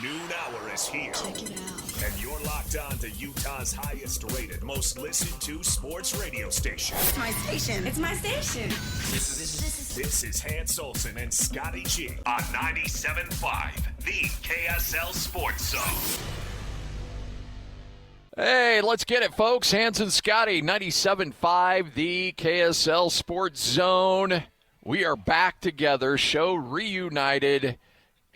noon hour is here. Check it out. And you're locked on to Utah's highest rated, most listened to sports radio station. It's my station. It's my station. This is Hans Olsen and Scotty G on 97.5, the KSL Sports Zone. Hey, let's get it, folks. Hans and Scotty, 97.5, the KSL Sports Zone. We are back together, show reunited,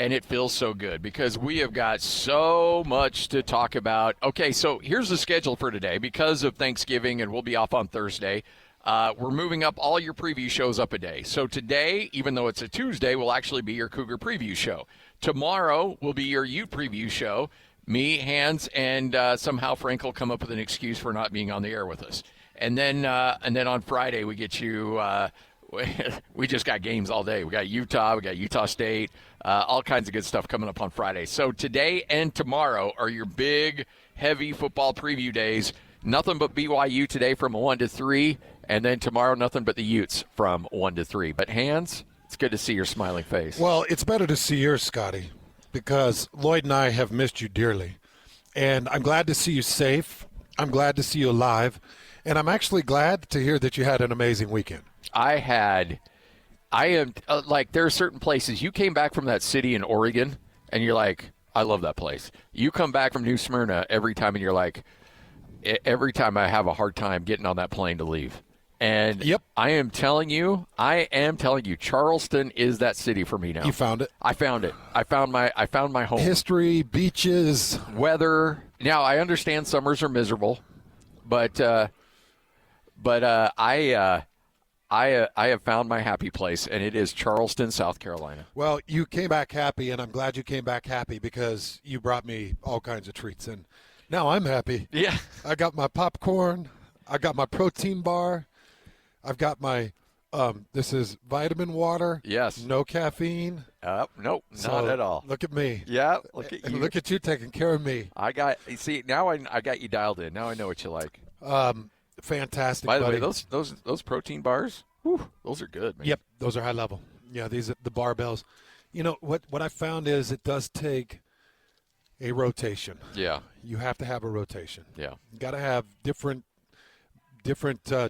and it feels so good because we have got so much to talk about. Okay, so here's the schedule for today. Because of Thanksgiving, and we'll be off on Thursday, we're moving up all your preview shows up a day. So today, even though it's a Tuesday, will actually be your Cougar preview show. Tomorrow will be your Ute preview show. Me, Hans, and somehow Frank will come up with an excuse for not being on the air with us. And then on Friday we get you. We just got games all day. We got Utah, we got Utah State, all kinds of good stuff coming up on Friday. So today and tomorrow are your big, heavy football preview days. Nothing but BYU today from 1 to 3, and then tomorrow nothing but the Utes from 1 to 3. But Hans, it's good to see your smiling face. Well, it's better to see yours, Scotty, because Lloyd and I have missed you dearly. And I'm glad to see you safe. I'm glad to see you alive. And I'm actually glad to hear that you had an amazing weekend. I am like, there are certain places. You came back from that city in Oregon, and you're like, I love that place. You come back from New Smyrna every time, and you're like, every time I have a hard time getting on that plane to leave. And yep. I am telling you, Charleston is that city for me now. You found it? I found it. I found my home. History, beaches, weather. Now, I understand summers are miserable, but I have found my happy place, and it is Charleston, South Carolina. Well, you came back happy, and I'm glad you came back happy because you brought me all kinds of treats, and now I'm happy. Yeah. I got my popcorn. I got my protein bar. I've got my this is vitamin water. Yes. No caffeine. Nope, so not at all. Look at me. Yeah, look at you. Look at you taking care of me. Now I got you dialed in. Now I know what you like. Fantastic. By the buddy. way, those protein bars, whew, those are good, man. Yep, those are high level. Yeah, these are the barbells. You know what I found is it does take a rotation. Yeah. You have to have a rotation. Yeah. You got to have different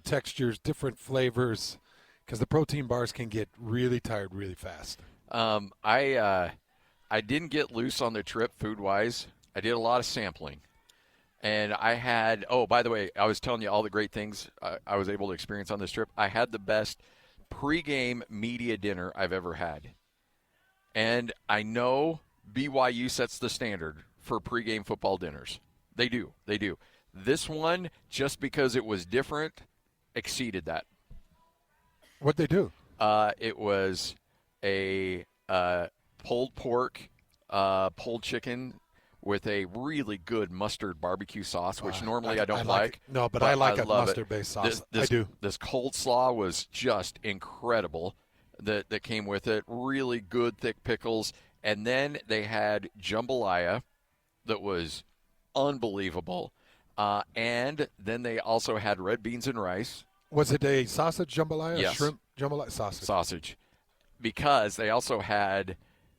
textures, different flavors, because the protein bars can get really tired really fast. I didn't get loose on the trip food-wise. I did a lot of sampling. And I had – by the way, I was telling you all the great things I was able to experience on this trip. I had the best pregame media dinner I've ever had. And I know BYU sets the standard for pregame football dinners. They do. This one, just because it was different, exceeded that. What'd they do? It was a pulled pork, pulled chicken with a really good mustard barbecue sauce, which normally I don't like. No, but I like a mustard-based sauce. I do. This cold slaw was just incredible that came with it. Really good, thick pickles. And then they had jambalaya that was unbelievable. And then they also had red beans and rice. Was it a sausage jambalaya? Yes. Shrimp jambalaya? Sausage. Because they also had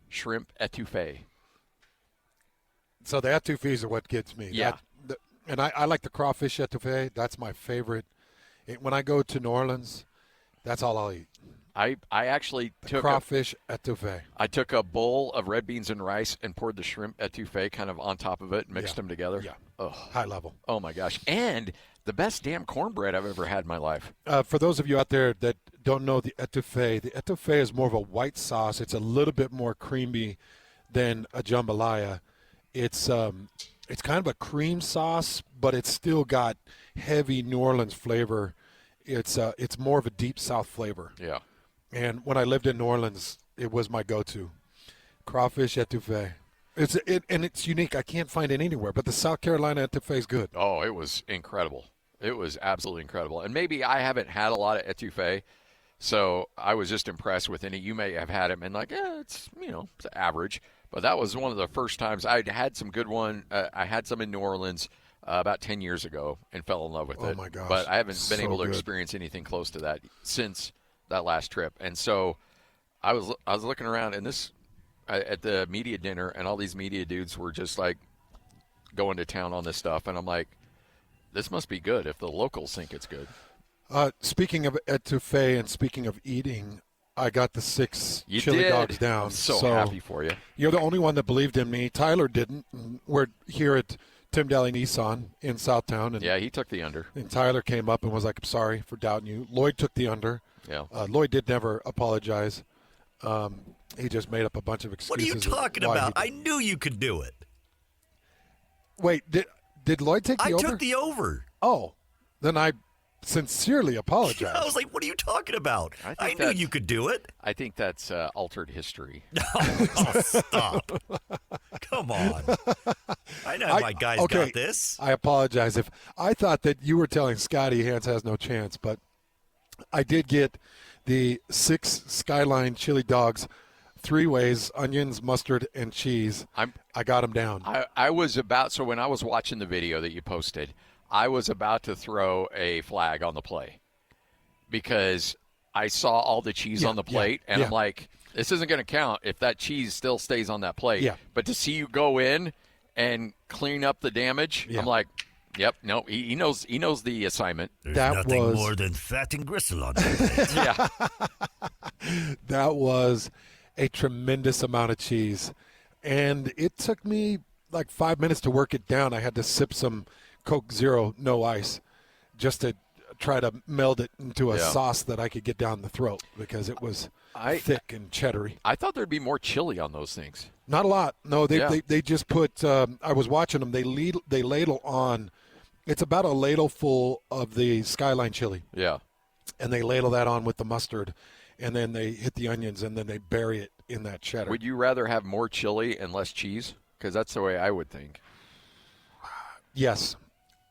shrimp etouffee. So the etouffees are what gets me. Yeah. And I like the crawfish etouffee. That's my favorite. When I go to New Orleans, that's all I'll eat. I actually took crawfish etouffee. I took a bowl of red beans and rice and poured the shrimp etouffee kind of on top of it and mixed them together. Yeah. Oh. High level. Oh, my gosh. And the best damn cornbread I've ever had in my life. For those of you out there that don't know the etouffee is more of a white sauce. It's a little bit more creamy than a jambalaya. It's kind of a cream sauce, but it's still got heavy New Orleans flavor. It's more of a deep South flavor. Yeah. And when I lived in New Orleans, it was my go-to. Crawfish etouffee. It's unique. I can't find it anywhere, but the South Carolina etouffee is good. Oh, it was incredible. It was absolutely incredible. And maybe I haven't had a lot of etouffee, so I was just impressed with it. You may have had it and like, it's average. But that was one of the first times I had some good one. I had some in New Orleans about 10 years ago and fell in love with it. Oh, my gosh. But I haven't been So able to good. experience anything close to that since that last trip. And so I was looking around, and this at the media dinner, and all these media dudes were just like going to town on this stuff, and I'm like, this must be good if the locals think it's good. Speaking of etouffee and speaking of eating, I got the 6 chili dogs down. I'm so happy for you. You're the only one that believed in me. Tyler didn't. We're here at Tim Daly Nissan in Southtown. And, yeah, he took the under. And Tyler came up and was like, I'm sorry for doubting you. Lloyd took the under. Yeah. Lloyd did never apologize. He just made up a bunch of excuses. What are you talking about? I knew you could do it. Wait, did Lloyd take the over? I took the over. Oh, then I sincerely apologize. I was like, what are you talking about? I knew you could do it. I think that's altered history. Oh, stop. Come on. I know my guys got this. I apologize. If I thought that you were telling Scotty Hans has no chance, but I did get the 6 Skyline chili dogs, 3 ways, onions, mustard, and cheese. I got them down. I was about, so when I was watching the video that you posted, I was about to throw a flag on the play because I saw all the cheese on the plate, and I'm like, this isn't going to count if that cheese still stays on that plate. Yeah. But to see you go in and clean up the damage, I'm like, yep, no, he knows the assignment. There's nothing more than fat and gristle on that. Yeah. That was a tremendous amount of cheese, and it took me like 5 minutes to work it down. I had to sip some Coke Zero, no ice, just to try to meld it into a sauce that I could get down the throat because it was thick and cheddary. I thought there'd be more chili on those things. Not a lot. No, they just put. I was watching them. They ladle on. It's about a ladle full of the Skyline chili. Yeah, and they ladle that on with the mustard, and then they hit the onions, and then they bury it in that cheddar. Would you rather have more chili and less cheese? Because that's the way I would think. Yes.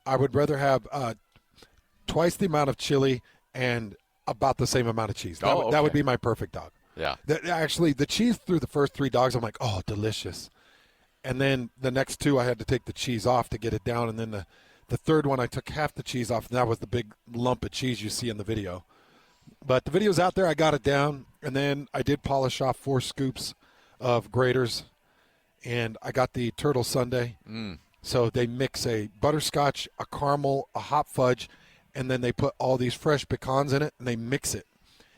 I would rather have twice the amount of chili and about the same amount of cheese. That would be my perfect dog. Yeah. Actually, the cheese through the first 3 dogs, I'm like, oh, delicious. And then the next 2, I had to take the cheese off to get it down. And then the third one, I took half the cheese off, and that was the big lump of cheese you see in the video. But the video's out there. I got it down. And then I did polish off 4 scoops of graters, and I got the turtle sundae. So they mix a butterscotch, a caramel, a hot fudge, and then they put all these fresh pecans in it, and they mix it,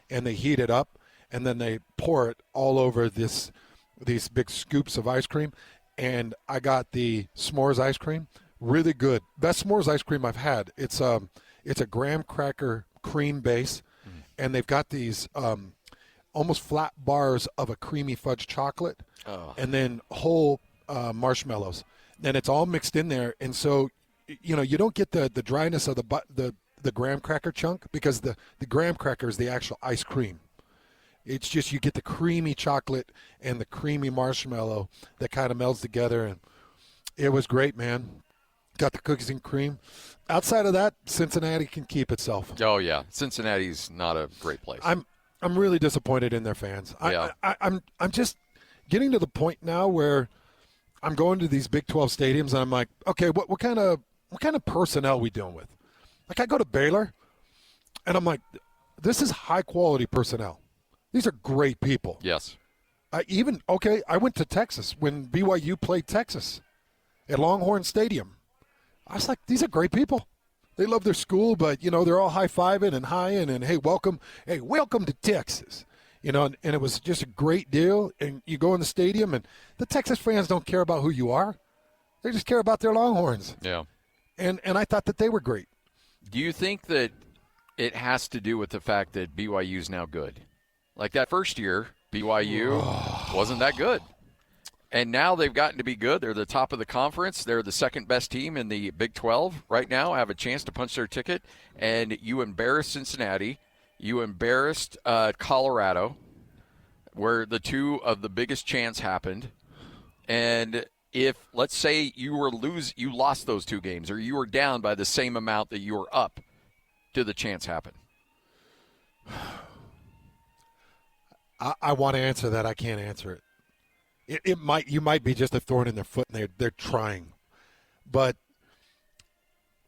and they heat it up, and then they pour it all over these big scoops of ice cream. And I got the s'mores ice cream, really good, best s'mores ice cream I've had. It's a graham cracker cream base, and they've got these almost flat bars of a creamy fudge chocolate, and then whole marshmallows. And it's all mixed in there, and so you don't get the dryness of the graham cracker chunk because the graham cracker is the actual ice cream. It's just you get the creamy chocolate and the creamy marshmallow that kind of melds together, and it was great, man. Got the cookies and cream. Outside of that, Cincinnati can keep itself. Oh yeah, Cincinnati's not a great place. I'm really disappointed in their fans. I'm just getting to the point now where I'm going to these Big 12 stadiums, and I'm like, okay, what kind of personnel are we dealing with? Like, I go to Baylor, and I'm like, this is high-quality personnel. These are great people. Yes. I went to Texas when BYU played Texas at Longhorn Stadium. I was like, these are great people. They love their school, but, they're all high-fiving and high-ing, and, hey, welcome to Texas. And it was just a great deal. And you go in the stadium, and the Texas fans don't care about who you are. They just care about their Longhorns. Yeah. And I thought that they were great. Do you think that it has to do with the fact that BYU is now good? Like that first year, BYU wasn't that good. And now they've gotten to be good. They're the top of the conference. They're the second best team in the Big 12 right now, have a chance to punch their ticket. And you embarrassed Cincinnati. You embarrassed Colorado, where the 2 of the biggest chants happened. And if, let's say, you lost those 2 games, or you were down by the same amount that you were up, did the chants happen? I want to answer that. I can't answer it. You might be just a thorn in their foot, and they're trying. But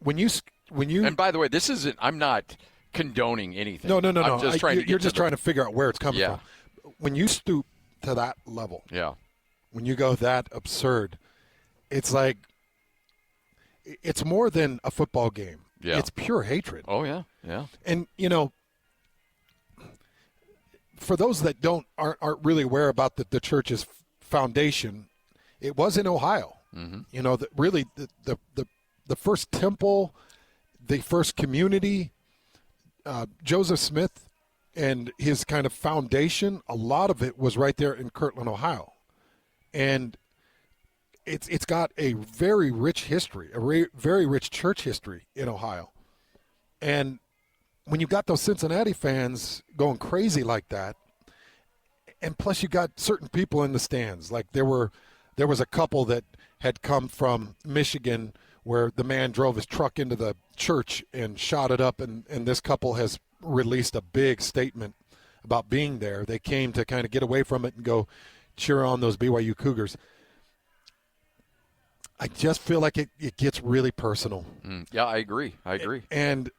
when you and by the way, this isn't. I'm not condoning anything. No. I'm just trying you're just trying to figure out where it's coming from. When you stoop to that level, when you go that absurd, it's like it's more than a football game. Yeah. It's pure hatred. Oh, yeah, yeah. And, for those that aren't really aware about the church's foundation, it was in Ohio. Mm-hmm. Really the first temple, the first community, Joseph Smith and his kind of foundation, a lot of it was right there in Kirtland, Ohio. And it's got a very rich history, very rich church history in Ohio. And when you got those Cincinnati fans going crazy like that, and plus you got certain people in the stands, like there was a couple that had come from Michigan where the man drove his truck into the church and shot it up, and this couple has released a big statement about being there. They came to kind of get away from it and go cheer on those BYU Cougars. I just feel like it gets really personal. Yeah, I agree. And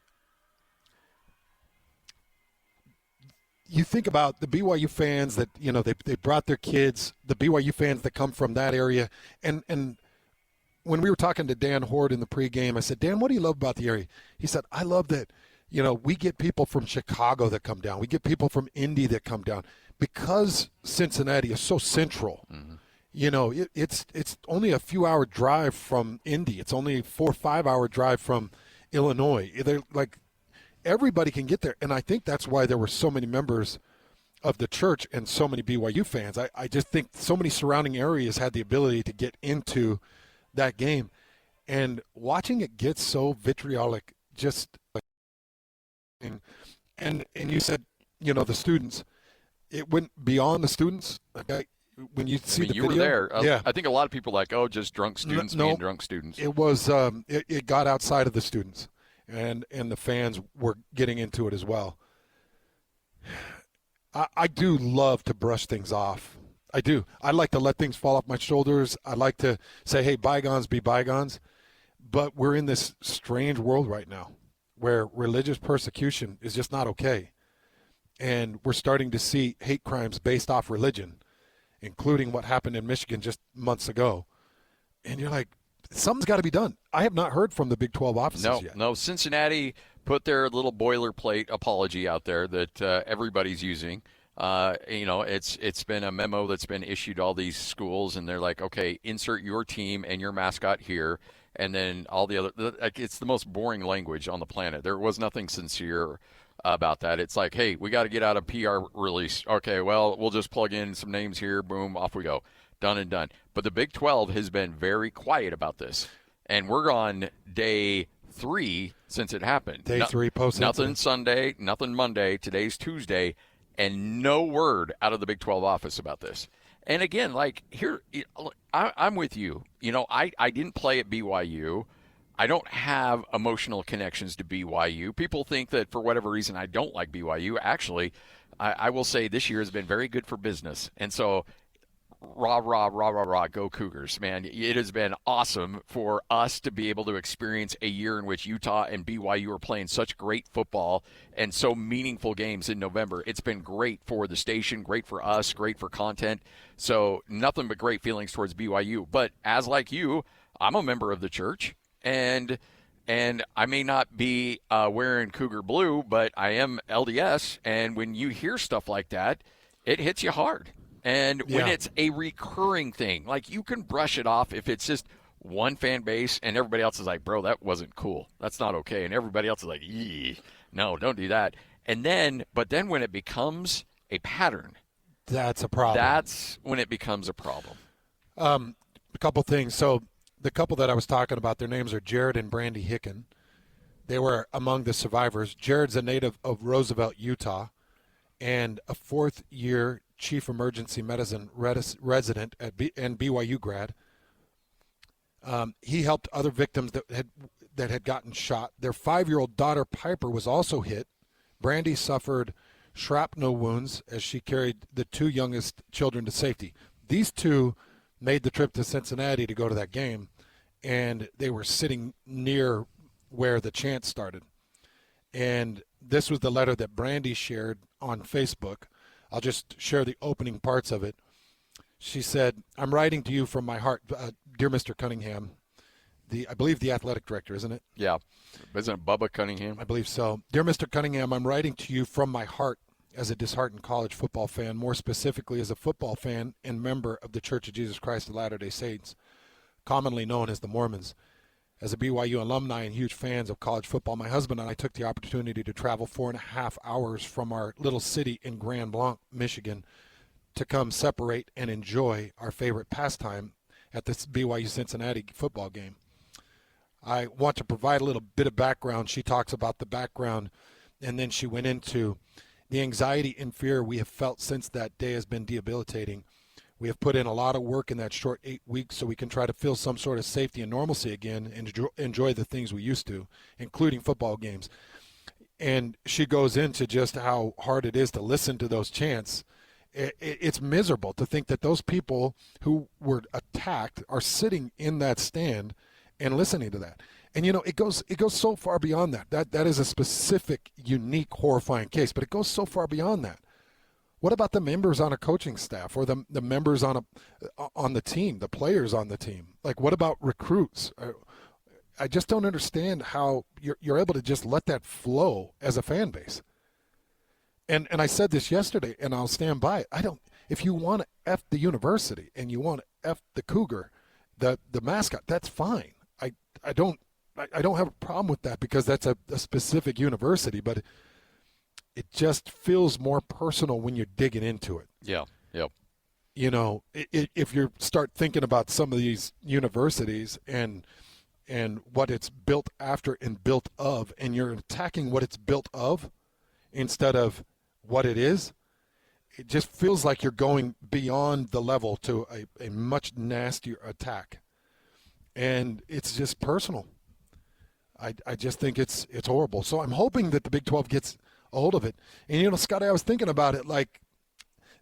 you think about the BYU fans that, they brought their kids, the BYU fans that come from that area. And when we were talking to Dan Horde in the pregame, I said, Dan, what do you love about the area? He said, I love that, we get people from Chicago that come down. We get people from Indy that come down. Because Cincinnati is so central, it's only a few-hour drive from Indy. It's only a 4 or 5 hour drive from Illinois. They're like, everybody can get there. And I think that's why there were so many members of the church and so many BYU fans. I just think so many surrounding areas had the ability to get into that game. And watching it get so vitriolic, just and you said, the students, it went beyond the students. Okay, when you see the you video, were there. Yeah. I think a lot of people are like, oh, just drunk students being drunk students. It was it got outside of the students, and the fans were getting into it as well. I do love to brush things off. I do. I like to let things fall off my shoulders. I like to say, hey, bygones be bygones. But we're in this strange world right now where religious persecution is just not okay. And we're starting to see hate crimes based off religion, including what happened in Michigan just months ago. And you're like, something's got to be done. I have not heard from the Big 12 offices yet. No, Cincinnati put their little boilerplate apology out there that everybody's using. It's been a memo that's been issued to all these schools, and they're like, okay, insert your team and your mascot here, and then all the other. It's the most boring language on the planet. There was nothing sincere about that. It's like, hey, we got to get out a PR release. Okay, well, we'll just plug in some names here. Boom, off we go. Done and done. But the Big 12 has been very quiet about this, and we're on day 3 since it happened. Day 3 post. Nothing Sunday, nothing Monday. Today's Tuesday. And no word out of the Big 12 office about this. And again, like here, I'm with you. I didn't play at BYU. I don't have emotional connections to BYU. People think that for whatever reason I don't like BYU. Actually, I will say this year has been very good for business. And so, rah, rah, rah, rah, rah, go Cougars, man. It has been awesome for us to be able to experience a year in which Utah and BYU are playing such great football and so meaningful games in November. It's been great for the station, great for us, great for content. So nothing but great feelings towards BYU. But as like you, I'm a member of the church, and I may not be wearing Cougar blue, but I am LDS. And when you hear stuff like that, it hits you hard. And when it's a recurring thing, like you can brush it off if it's just one fan base and everybody else is like, bro, that wasn't cool. That's not okay. And everybody else is like, yee, no, don't do that. But then when it becomes a pattern, that's a problem. That's when it becomes a problem. A couple things. So the couple that I was talking about, their names are Jared and Brandy Hicken. They were among the survivors. Jared's a native of Roosevelt, Utah, and a fourth-year chief emergency medicine resident and BYU grad. He helped other victims that had gotten shot. Their 5-year-old daughter Piper was also hit. Brandy suffered shrapnel wounds as she carried the 2 youngest children to safety. These 2 made the trip to Cincinnati to go to that game, and they were sitting near where the chants started. And this was the letter that Brandy shared on Facebook. I'll just share the opening parts of it. She said, "I'm writing to you from my heart, dear Mr. Cunningham." I believe the athletic director, isn't it? Yeah. Isn't it Bubba Cunningham? I believe so. Dear Mr. Cunningham, I'm writing to you from my heart as a disheartened college football fan, more specifically as a football fan and member of the Church of Jesus Christ of Latter-day Saints, commonly known as the Mormons. As a BYU alumni and huge fans of college football, my husband and I took the opportunity to travel 4.5 hours from our little city in Grand Blanc, Michigan, to come separate and enjoy our favorite pastime at this BYU Cincinnati football game. I want to provide a little bit of background. She talks about the background, and then she went into the anxiety and fear we have felt since that day has been debilitating. We have put in a lot of work in that short 8 weeks so we can try to feel some sort of safety and normalcy again and enjoy the things we used to, including football games. And she goes into just how hard it is to listen to those chants. It's miserable to think that those people who were attacked are sitting in that stand and listening to that. And, it goes so far beyond that. That is a specific, unique, horrifying case, but it goes so far beyond that. What about the members on a coaching staff or the members on the team, the players on the team? Like, what about recruits? I just don't understand how you're able to just let that flow as a fan base. And I said this yesterday, and I'll stand by it. If you want to F the university and you want to F the Cougar, the mascot, that's fine. I don't have a problem with that because that's a specific university, but it just feels more personal when you're digging into it. Yeah, yep. If you start thinking about some of these universities and what it's built after and built of, and you're attacking what it's built of instead of what it is, it just feels like you're going beyond the level to a much nastier attack. And it's just personal. I just think it's horrible. So I'm hoping that the Big 12 gets a hold of it. And, Scotty, I was thinking about it, like,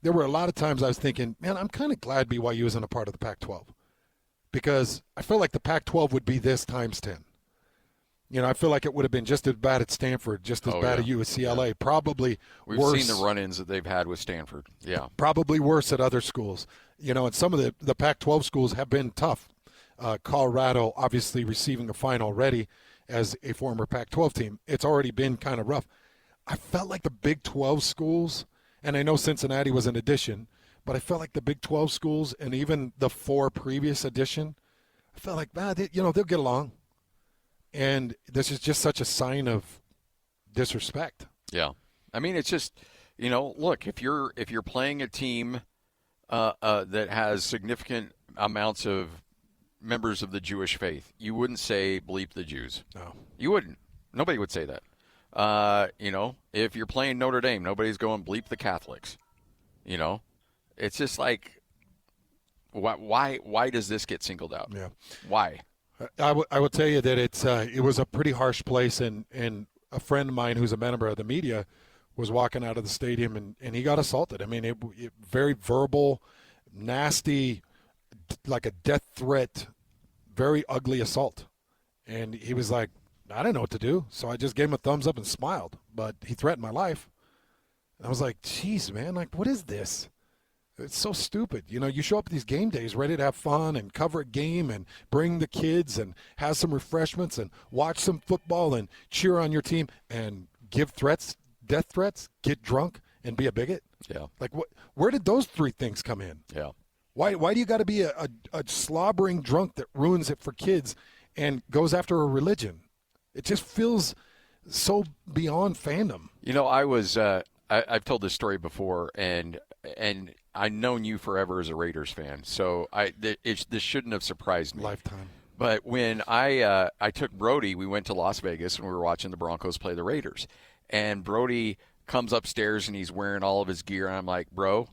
there were a lot of times I was thinking, man, I'm kind of glad BYU isn't a part of the Pac-12 because I feel like the Pac-12 would be this times 10. I feel like it would have been just as bad at Stanford, just as bad at UCLA, probably We've worse. We've seen the run-ins that they've had with Stanford, yeah. Probably worse at other schools. And some of the Pac-12 schools have been tough. Colorado obviously receiving a fine already as a former Pac-12 team. It's already been kind of rough. I felt like the Big 12 schools, and I know Cincinnati was an addition, but I felt like the Big 12 schools and even the 4 previous edition, I felt like, they'll get along. And this is just such a sign of disrespect. Yeah. I mean, it's just, look, if you're playing a team that has significant amounts of members of the Jewish faith, you wouldn't say bleep the Jews. No. You wouldn't. Nobody would say that. If you're playing Notre Dame, nobody's going bleep the Catholics. It's just like, why does this get singled out? Yeah. Why? I will tell you that it was a pretty harsh place, and a friend of mine who's a member of the media was walking out of the stadium, and he got assaulted. I mean, it very verbal, nasty, like a death threat, very ugly assault. And he was like, I didn't know what to do, so I just gave him a thumbs up and smiled. But he threatened my life. And I was like, geez, man, like, what is this? It's so stupid. You show up at these game days ready to have fun and cover a game and bring the kids and have some refreshments and watch some football and cheer on your team and give threats, death threats, get drunk, and be a bigot? Yeah. Like, where did those 3 things come in? Yeah. Why do you got to be a slobbering drunk that ruins it for kids and goes after a religion? It just feels so beyond fandom. I've told this story before, and I've known you forever as a Raiders fan, so this shouldn't have surprised me. Lifetime. But when I took Brody, we went to Las Vegas and we were watching the Broncos play the Raiders, and Brody comes upstairs and he's wearing all of his gear, and I'm like, bro,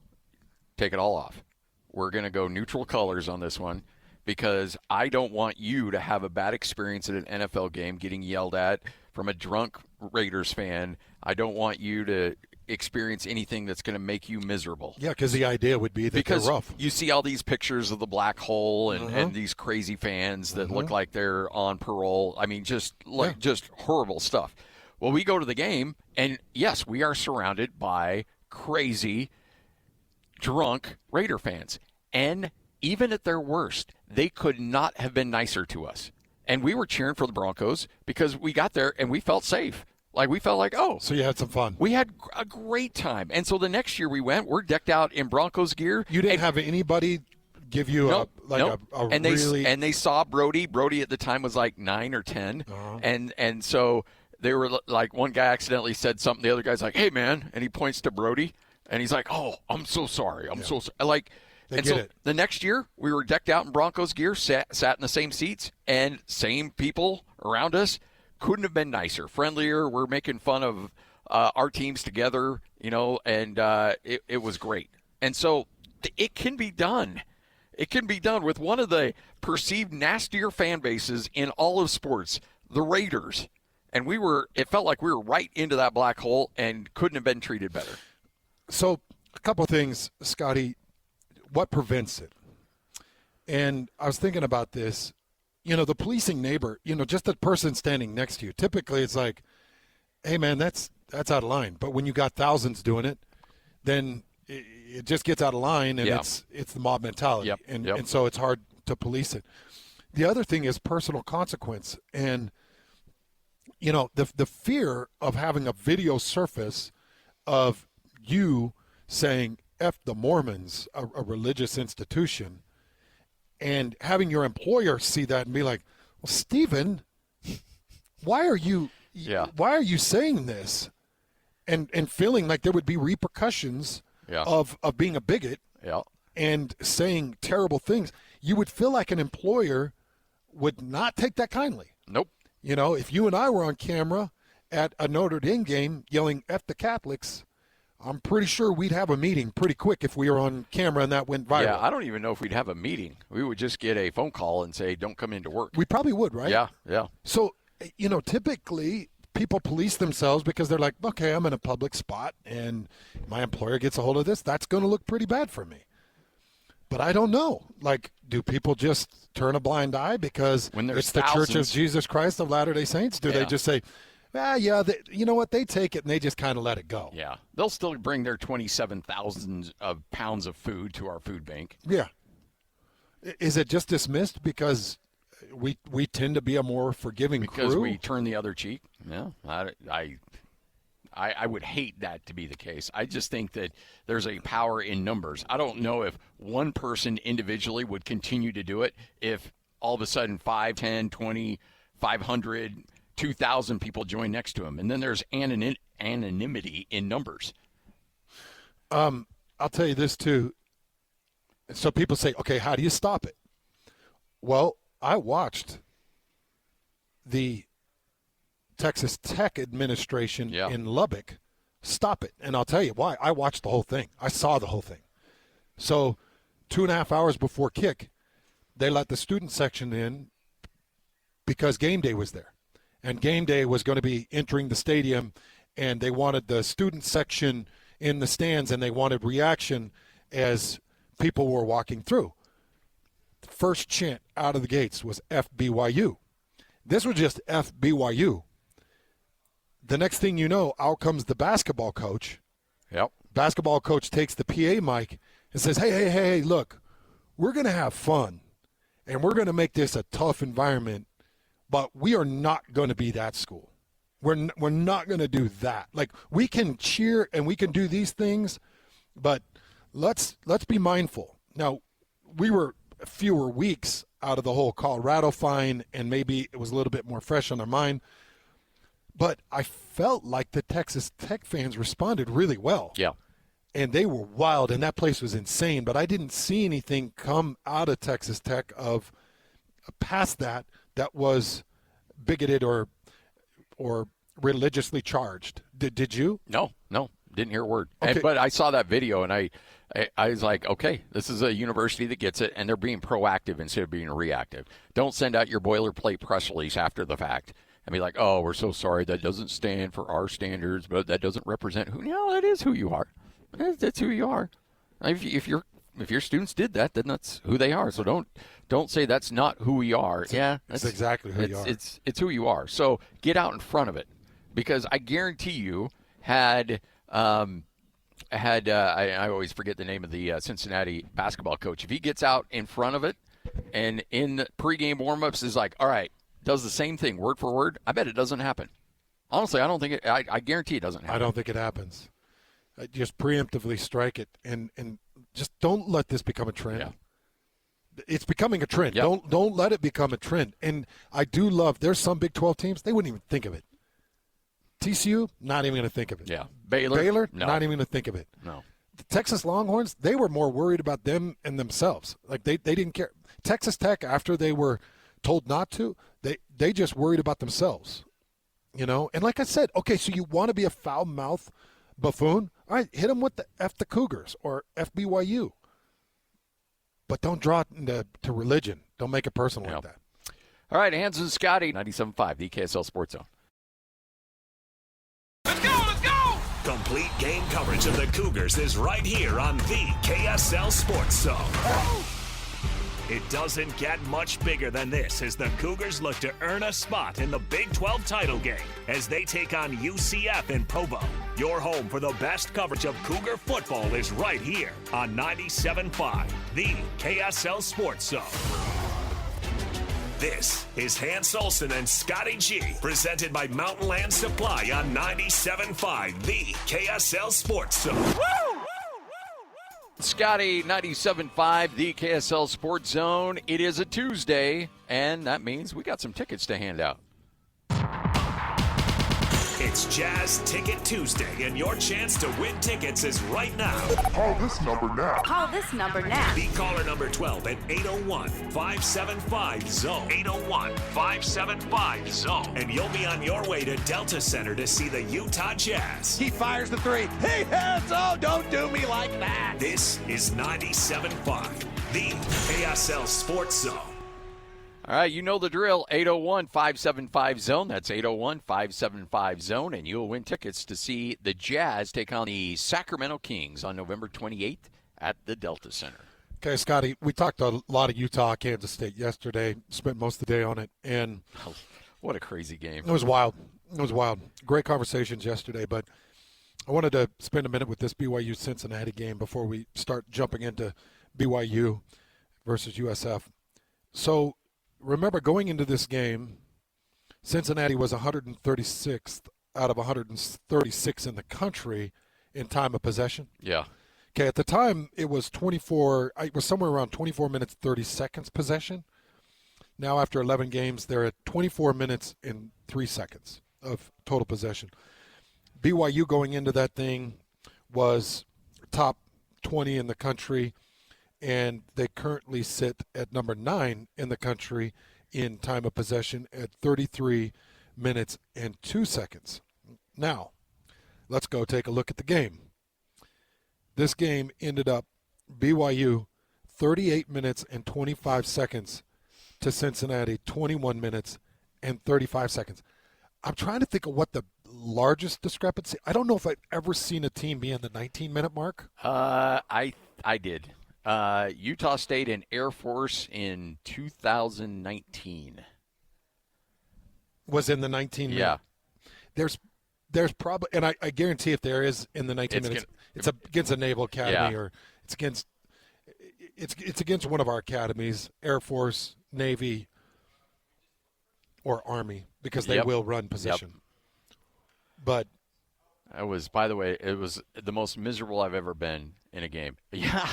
take it all off. We're going to go neutral colors on this one because I don't want you to have a bad experience at an NFL game getting yelled at from a drunk Raiders fan. I don't want you to experience anything that's going to make you miserable. Yeah, because the idea would be that they're rough. You see all these pictures of the black hole and these crazy fans that look like they're on parole. I mean, just horrible stuff. Well, we go to the game, and yes, we are surrounded by crazy, drunk Raider fans. And even at their worst, they could not have been nicer to us. And we were cheering for the Broncos because we got there and we felt safe. Like, we felt like, oh. So you had some fun. We had a great time. And so the next year we went, we're decked out in Broncos gear. You didn't have anybody give you a really. And they saw Brody. Brody at the time was like 9 or 10. And so they were like, one guy accidentally said something. The other guy's like, hey, man. And he points to Brody. And he's like, oh, I'm so sorry. I'm so sorry. Like, they get it. The next year, we were decked out in Broncos gear, sat in the same seats, and same people around us. Couldn't have been nicer, friendlier. We're making fun of our teams together, and it was great. And so it can be done. It can be done with one of the perceived nastier fan bases in all of sports, the Raiders. And it felt like we were right into that black hole and couldn't have been treated better. So a couple of things, Scotty. What prevents it? And I was thinking about this. The policing neighbor, just the person standing next to you. Typically, it's like, hey, man, that's out of line. But when you got thousands doing it, then it just gets out of line, and it's the mob mentality. And so it's hard to police it. The other thing is personal consequence. And, the fear of having a video surface of you saying, F the Mormons, a religious institution, and having your employer see that and be like, well, Stephen, why are you saying this? And feeling like there would be repercussions of being a bigot and saying terrible things. You would feel like an employer would not take that kindly. Nope. If you and I were on camera at a Notre Dame game yelling F the Catholics, I'm pretty sure we'd have a meeting pretty quick if we were on camera and that went viral. Yeah, I don't even know if we'd have a meeting. We would just get a phone call and say, don't come into work. We probably would, right? Yeah. So, typically people police themselves because they're like, okay, I'm in a public spot and my employer gets a hold of this. That's going to look pretty bad for me. But I don't know. Like, do people just turn a blind eye because it's the Church of Jesus Christ of Latter-day Saints? Do they just say, you know what? They take it and they just kind of let it go. Yeah. They'll still bring their 27,000 pounds of food to our food bank. Yeah. Is it just dismissed because we tend to be a more forgiving crew? Because we turn the other cheek? Yeah. I would hate that to be the case. I just think that there's a power in numbers. I don't know if one person individually would continue to do it if all of a sudden 5, 10, 20, 500 – 2,000 people join next to him, and then there's anonymity in numbers. I'll tell you this too. So people say, okay, how do you stop it? Well, I watched the Texas Tech administration in Lubbock stop it, and I'll tell you why. I watched the whole thing. I saw the whole thing. So 2.5 hours before kick, they let the student section in because game day was there. And game day was going to be entering the stadium, and they wanted the student section in the stands, and they wanted reaction as people were walking through. The first chant out of the gates was FBYU. This was just FBYU. The next thing you know, out comes the basketball coach. Yep. Basketball coach takes the PA mic and says, hey, look, we're going to have fun, and we're going to make this a tough environment. But we are not going to be that school. We're not going to do that. Like, we can cheer and we can do these things, but let's be mindful. Now, we were fewer weeks out of the whole Colorado fine, and maybe it was a little bit more fresh on our mind. But I felt like the Texas Tech fans responded really well. Yeah. And they were wild, and that place was insane. But I didn't see anything come out of Texas Tech of past that was bigoted or religiously charged. Did you? No, didn't hear a word. Okay. But I saw that video, and I was like, okay, this is a university that gets it, and they're being proactive instead of being reactive. Don't send out your boilerplate press release after the fact and be like, oh, we're so sorry, that doesn't stand for our standards, but that doesn't represent who. No, that is who you are. That's who you are. If your students did that, then that's who they are. So don't say that's not who we are. That's exactly who you are. It's who you are. So get out in front of it, because I guarantee you, had had I always forget the name of the Cincinnati basketball coach. If he gets out in front of it and in pregame warmups is like, all right, does the same thing word for word, I bet it doesn't happen. Honestly, I don't think it. I guarantee it doesn't happen. I don't think it happens. Just preemptively strike it and just don't let this become a trend. Yeah. It's becoming a trend. Yep. Don't let it become a trend. And I do love. There's some Big 12 teams they wouldn't even think of it. TCU, not even going to think of it. Yeah. Baylor, no. Not even going to think of it. No. The Texas Longhorns, they were more worried about them and themselves. Like they didn't care. Texas Tech, after they were told not to, they just worried about themselves. You know, and like I said, okay, so you want to be a foul-mouthed buffoon? All right, hit them with the Cougars or BYU. But don't draw it to religion. Don't make it personal like that. All right, Hans and Scotty, 97.5, the KSL Sports Zone. Let's go! Complete game coverage of the Cougars is right here on the KSL Sports Zone. It doesn't get much bigger than this as the Cougars look to earn a spot in the Big 12 title game as they take on UCF in Provo. Your home for the best coverage of Cougar football is right here on 97.5, the KSL Sports Zone. This is Hans Olsen and Scotty G, presented by Mountain Land Supply on 97.5, the KSL Sports Zone. Woo! Scotty, 97.5, the KSL Sports Zone. It is a Tuesday, and that means we got some tickets to hand out. It's Jazz Ticket Tuesday, and your chance to win tickets is right now. Call this number now. Call this number now. Be caller number 12 at 801-575-ZONE. 801-575-ZONE. And you'll be on your way to Delta Center to see the Utah Jazz. He fires the three. He hits. Oh, don't do me like that. This is 97.5, the KSL Sports Zone. All right, you know the drill, 801-575-ZONE. That's 801-575-ZONE, and you'll win tickets to see the Jazz take on the Sacramento Kings on November 28th at the Delta Center. Okay, Scotty, we talked a lot of Utah, Kansas State yesterday, spent most of the day on it, and what a crazy game. It was wild. Great conversations yesterday, but I wanted to spend a minute with this BYU-Cincinnati game before we start jumping into BYU versus USF. So, remember, going into this game, Cincinnati was 136th out of 136 in the country in time of possession. Yeah. Okay, at the time, it was somewhere around 24 minutes, 30 seconds possession. Now, after 11 games, they're at 24 minutes and 3 seconds of total possession. BYU going into that thing was top 20 in the country, and they currently sit at number 9 in the country in time of possession at 33 minutes and 2 seconds. Now, let's go take a look at the game. This game ended up BYU 38 minutes and 25 seconds to Cincinnati 21 minutes and 35 seconds. I'm trying to think of what the largest discrepancy. I don't know if I've ever seen a team be in the 19-minute mark. I did. Utah State and Air Force in 2019 was in the 19 minutes. Yeah. There's probably, and I guarantee if there is in the 19 minutes, it's against a Naval Academy or it's against one of our academies, Air Force, Navy, or Army, because they will run position. Yep. But by the way, it was the most miserable I've ever been in a game. Yeah.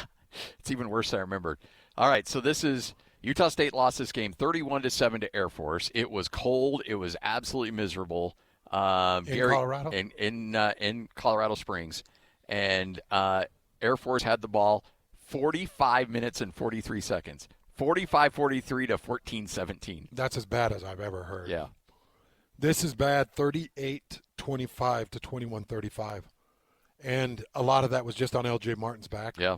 It's even worse than I remembered. All right, so this is Utah State lost this game 31-7 to Air Force. It was cold. It was absolutely miserable. Colorado? In Colorado Springs. And Air Force had the ball 45 minutes and 43 seconds. 45-43 to 14-17. That's as bad as I've ever heard. Yeah. This is bad, 38-25 to 21-35. And a lot of that was just on L.J. Martin's back. Yeah.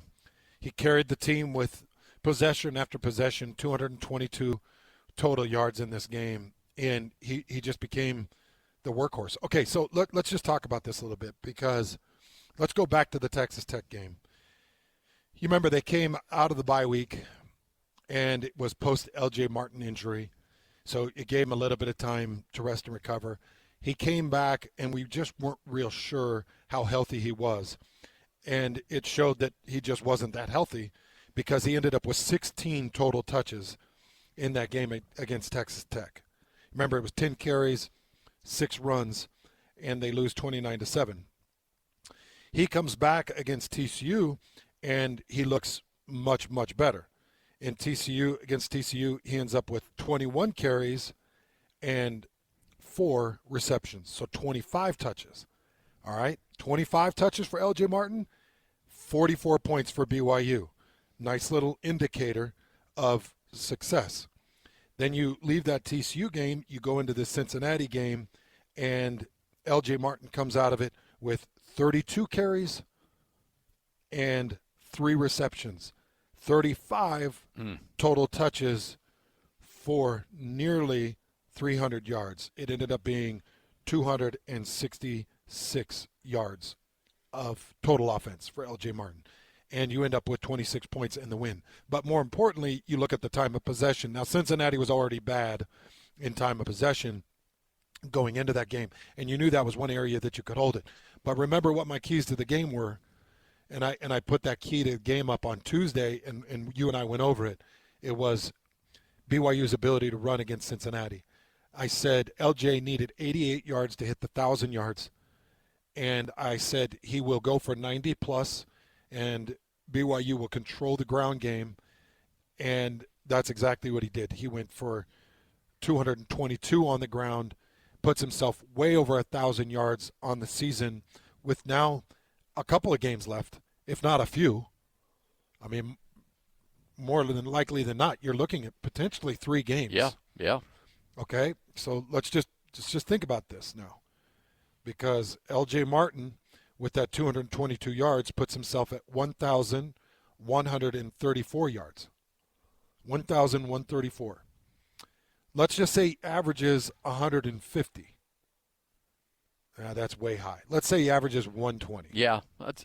He carried the team with possession after possession, 222 total yards in this game, and he just became the workhorse. Okay, so let's just talk about this a little bit, because let's go back to the Texas Tech game. You remember they came out of the bye week, and it was post-L.J. Martin injury, so it gave him a little bit of time to rest and recover. He came back, and we just weren't real sure how healthy he was. and it showed that he just wasn't that healthy because he ended up with 16 total touches in that game against Texas Tech. Remember, it was 10 carries, 6 runs, and they lose 29-7. He comes back against TCU, and he looks much, much better. Against TCU, he ends up with 21 carries and 4 receptions, so 25 touches. All right, 25 touches for LJ Martin, 44 points for BYU. Nice little indicator of success. Then you leave that TCU game, you go into the Cincinnati game, and LJ Martin comes out of it with 32 carries and 3 receptions, 35 total touches for nearly 300 yards. It ended up being 266 yards of total offense for LJ Martin. And you end up with 26 points in the win. But more importantly, you look at the time of possession. Now, Cincinnati was already bad in time of possession going into that game, and you knew that was one area that you could hold it. But remember what my keys to the game were, and I put that key to the game up on Tuesday, and you and I went over it. It was BYU's ability to run against Cincinnati. I said LJ needed 88 yards to hit the 1,000 yards, and I said he will go for 90-plus, and BYU will control the ground game, and that's exactly what he did. He went for 222 on the ground, puts himself way over 1,000 yards on the season with now a couple of games left, if not a few. I mean, more than likely than not, you're looking at potentially 3 games. Yeah. Okay, so let's just think about this now, because LJ Martin, with that 222 yards, puts himself at 1,134 yards. 1,134. Let's just say he averages 150. That's way high. Let's say he averages 120. Yeah,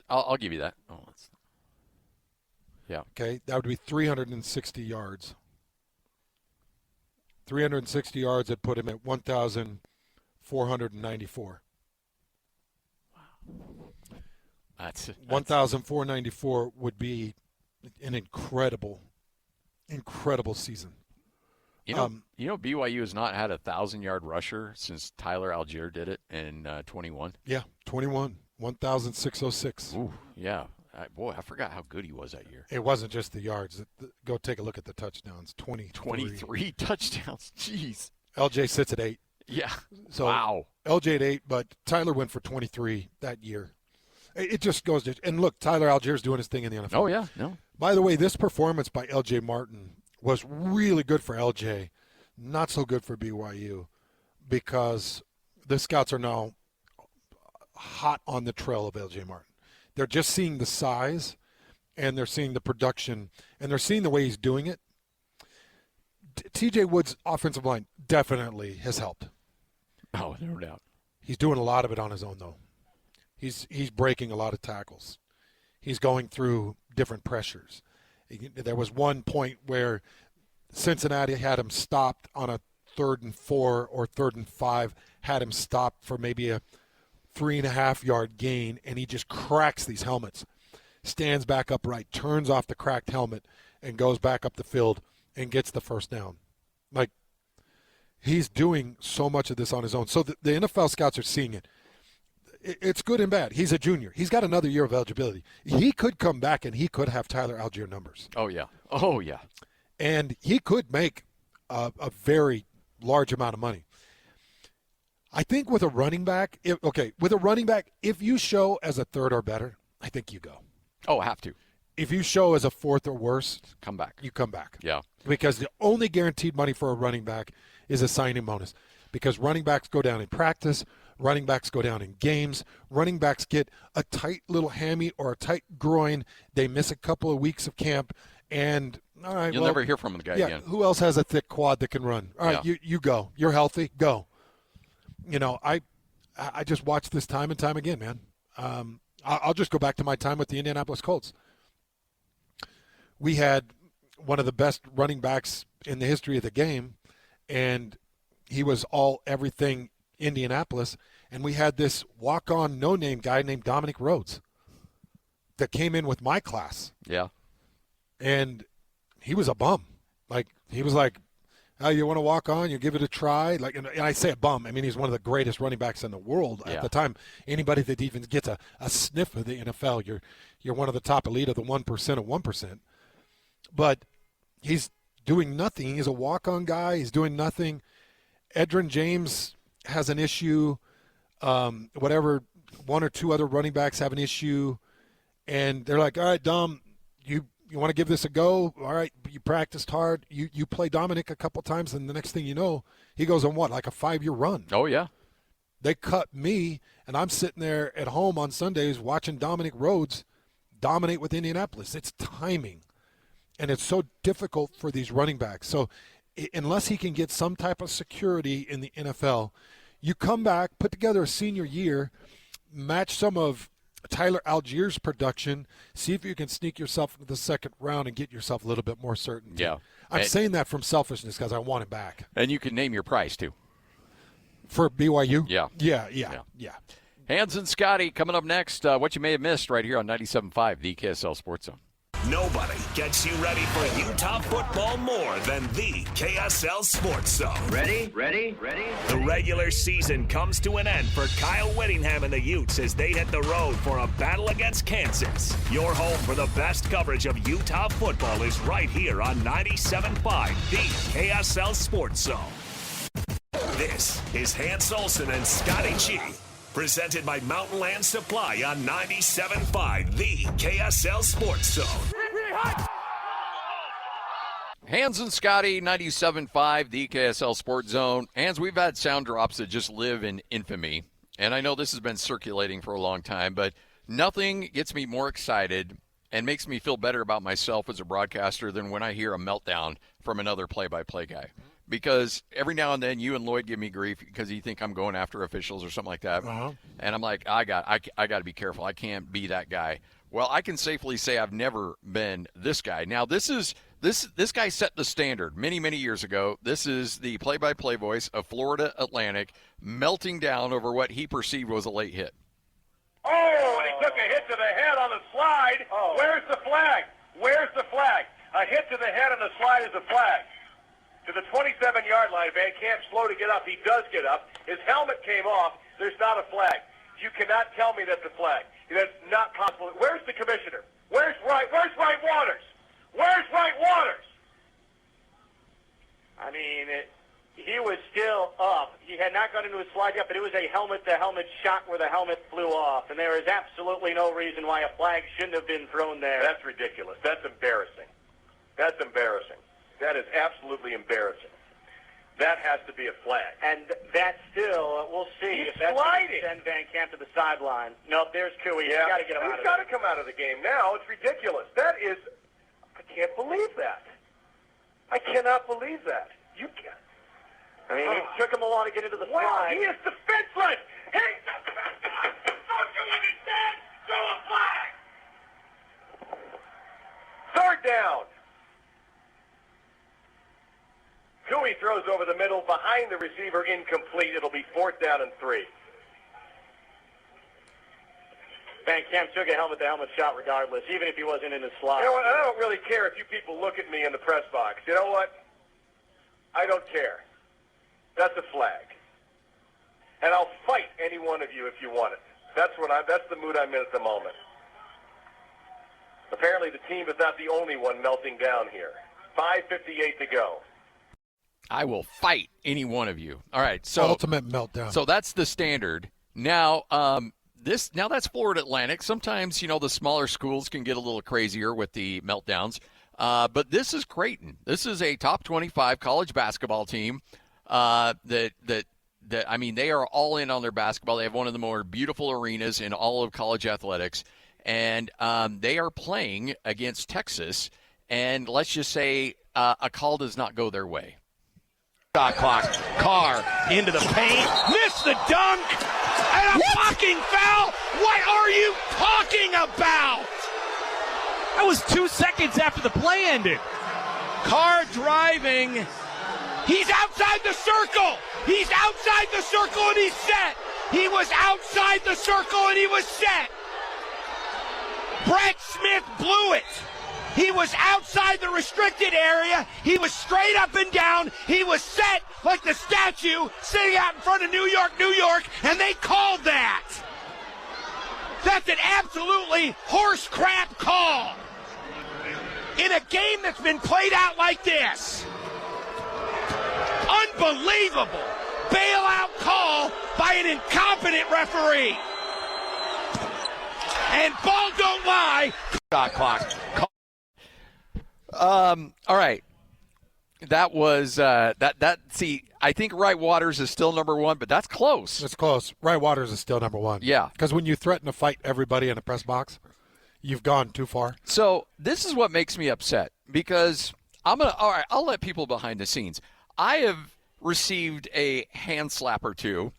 I'll give you that. Yeah. Okay, that would be 360 yards. 360 yards that put him at 1,494. That's 1,494 would be an incredible season. You know, BYU has not had a 1,000-yard rusher since Tyler Algier did it in 21. Yeah, 21, 1,606. Ooh, yeah. I forgot how good he was that year. It wasn't just the yards. Go take a look at the touchdowns. 23 touchdowns. Jeez. LJ sits at 8. Yeah. So wow. LJ at 8, but Tyler went for 23 that year. It just goes to – and look, Tyler Algier's doing his thing in the NFL. Oh, yeah. No. By the way, this performance by LJ Martin was really good for LJ, not so good for BYU, because the scouts are now hot on the trail of LJ Martin. They're just seeing the size, and they're seeing the production, and they're seeing the way he's doing it. TJ Wood's offensive line definitely has helped. Oh, no doubt. He's doing a lot of it on his own, though. He's breaking a lot of tackles. He's going through different pressures. There was one point where Cincinnati had him stopped on a 3rd and 4 or 3rd and 5, had him stopped for maybe a 3.5-yard gain, and he just cracks these helmets, stands back upright, turns off the cracked helmet, and goes back up the field and gets the first down. Like, he's doing so much of this on his own. So the NFL scouts are seeing it. It's good and bad. He's a junior. He's got another year of eligibility. He could come back and he could have Tyler Algier numbers. Oh, yeah. And he could make a very large amount of money. I think with a running back, if you show as a 3rd or better, I think you go. Oh, have to. If you show as a 4th or worse, come back. You come back. Yeah. Because the only guaranteed money for a running back is a signing bonus. Because running backs go down in practice, running backs go down in games, running backs get a tight little hammy or a tight groin, they miss a couple of weeks of camp, and all right, you'll never hear from the guy again. Who else has a thick quad that can run? All right, you go. You're healthy, go. You know, I just watch this time and time again, man. I'll just go back to my time with the Indianapolis Colts. We had one of the best running backs in the history of the game, and he was everything Indianapolis, and we had this walk-on no-name guy named Dominic Rhodes. that came in with my class. Yeah. And he was a bum. Like, he was like, oh, you want to walk on? You give it a try? Like, and I say a bum. I mean, he's one of the greatest running backs in the world at the time. Anybody that even gets a sniff of the NFL, you're one of the top elite of the 1% of 1%. But he's doing nothing. He's a walk-on guy. He's doing nothing. Edgerrin James has an issue. Whatever, one or two other running backs have an issue. And they're like, all right, Dom, you want to give this a go? All right, you practiced hard. You play Dominic a couple times, and the next thing you know, he goes on like a 5-year run. Oh, yeah. They cut me, and I'm sitting there at home on Sundays watching Dominic Rhodes dominate with Indianapolis. It's timing, and it's so difficult for these running backs. So unless he can get some type of security in the NFL, you come back, put together a senior year, match some of Tyler Allgeier's production, see if you can sneak yourself into the second round and get yourself a little bit more certainty. Yeah. I'm saying that from selfishness because I want him back. And you can name your price, too. For BYU? Yeah. Yeah. Hans and Scotty coming up next. What you may have missed right here on 97.5, the KSL Sports Zone. Nobody gets you ready for Utah football more than the KSL Sports Zone. Ready? The regular season comes to an end for Kyle Whittingham and the Utes as they hit the road for a battle against Kansas. Your home for the best coverage of Utah football is right here on 97.5, the KSL Sports Zone. This is Hans Olsen and Scotty G. Presented by Mountain Land Supply on 97.5, the KSL Sports Zone. Hans and Scotty, 97.5, the KSL Sports Zone. Hans, we've had sound drops that just live in infamy. And I know this has been circulating for a long time, but nothing gets me more excited and makes me feel better about myself as a broadcaster than when I hear a meltdown from another play-by-play guy. Because every now and then you and Lloyd give me grief because you think I'm going after officials or something like that. And I'm like, I got to be careful. I can't be that guy. Well, I can safely say I've never been this guy. Now, this guy set the standard many, many years ago. This is the play-by-play voice of Florida Atlantic melting down over what he perceived was a late hit. Oh, and he took a hit to the head on the slide. Oh. Where's the flag? A hit to the head on the slide is a flag. To the 27-yard line, Van Camp's slow to get up. He does get up. His helmet came off. There's not a flag. You cannot tell me that's a flag. That's not possible. Where's the commissioner? Where's Wright Waters? Where's Wright Waters? I mean, he was still up. He had not gone into a slide yet, but it was a helmet-to-helmet shot where the helmet flew off, and there is absolutely no reason why a flag shouldn't have been thrown there. That's ridiculous. That's embarrassing. That is absolutely embarrassing. That has to be a flag. And that still, we'll see. He's sliding. Send Van Camp to the sideline. Nope, there's Cooey. Yeah. He's got to get him out of there. He's got to come out of the game now. It's ridiculous. I can't believe that. I cannot believe that. You can't. I mean, it took him a while to get into the slide. He is defenseless. Don't do anything. Throw a flag. Third down. Cooey throws over the middle, behind the receiver, incomplete. It'll be 4th down and 3. Van Camp took a helmet-to-helmet shot regardless, even if he wasn't in his slot. You know what? I don't really care if you people look at me in the press box. You know what? I don't care. That's a flag. And I'll fight any one of you if you want it. That's the mood I'm in at the moment. Apparently the team is not the only one melting down here. 5:58 to go. I will fight any one of you. All right, so ultimate meltdown. So that's the standard. Now, that's Florida Atlantic. Sometimes, the smaller schools can get a little crazier with the meltdowns. But this is Creighton. This is a top 25 college basketball team that they are all in on their basketball. They have one of the more beautiful arenas in all of college athletics, and they are playing against Texas. And let's just say a call does not go their way. Shot clock. Carr into the paint. Missed the dunk. And a fucking foul. What are you talking about? That was 2 seconds after the play ended. Carr driving. He's outside the circle. He's outside the circle and he's set. He was outside the circle and he was set. Brett Smith blew it. He was outside the restricted area. He was straight up and down. He was set like the statue sitting out in front of New York, New York, and they called that. That's an absolutely horse crap call. In a game that's been played out like this. Unbelievable bailout call by an incompetent referee. And ball don't lie. Shot clock. All right. That was see, I think Wright Waters is still number one, but that's close. That's close. Wright Waters is still number one. Yeah. Because when you threaten to fight everybody in a press box, you've gone too far. So this is what makes me upset, because I'll let people behind the scenes. I have received a hand slap or two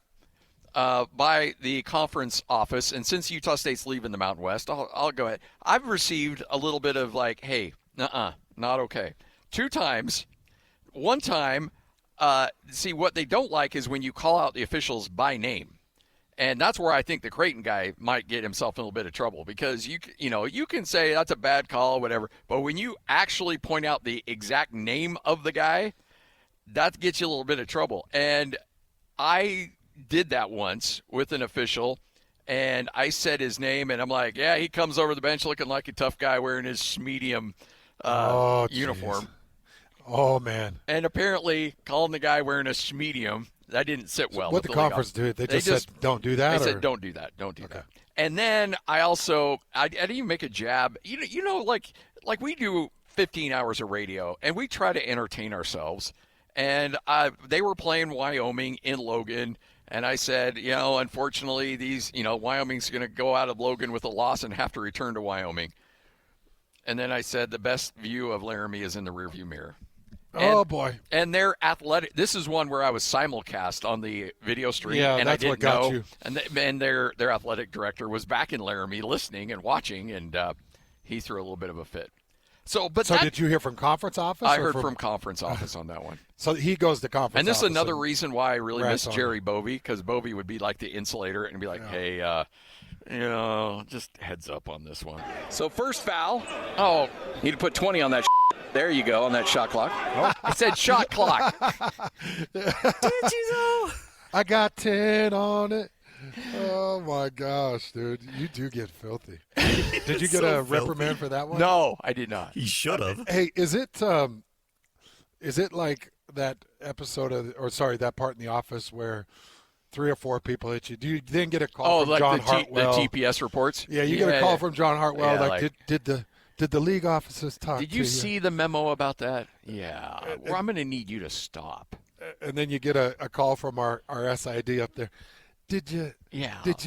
by the conference office, and since Utah State's leaving the Mountain West, I'll go ahead. I've received a little bit of like, hey, not okay. 2 times. One time, see, what they don't like is when you call out the officials by name. And that's where I think the Creighton guy might get himself in a little bit of trouble, because you can say that's a bad call, whatever, but when you actually point out the exact name of the guy, that gets you a little bit of trouble. And I did that once with an official, and I said his name, and I'm like, yeah, he comes over the bench looking like a tough guy wearing his medium uniform. Oh, man. And apparently calling the guy wearing a medium, that didn't sit well. What the conference did? They just said, don't do that? They said, don't do that. Don't do that. And then I didn't even make a jab. You know, like we do 15 hours of radio, and we try to entertain ourselves. And they were playing Wyoming in Logan, and I said, unfortunately, Wyoming's going to go out of Logan with a loss and have to return to Wyoming. And then I said, the best view of Laramie is in the rearview mirror. Oh, boy. And they're athletic. This is one where I was simulcast on the video stream, and that's I didn't what got know. You. And their athletic director was back in Laramie listening and watching, and he threw a little bit of a fit. So did you hear from conference office? I heard from conference office on that one. So he goes to conference office. And this is another reason why I really miss Jerry Bovee, because Bovee would be like the insulator and be like, hey, just heads up on this one. So first foul. Oh, need to put 20 on that. There you go, on that shot clock. Oh, I said shot clock. Did you though? I got 10 on it. Oh, my gosh, dude. You do get filthy. Did you get a reprimand for that one? No, I did not. He should have. Hey, is it like that episode that part in The Office where 3 or 4 people hit you? Do you then get a call from John Hartwell? The TPS reports? Yeah, you get a call from John Hartwell. Did the league officers talk to you? Did you see the memo about that? Yeah. Well, I'm going to need you to stop. And then you get a call from our SID up there. Did you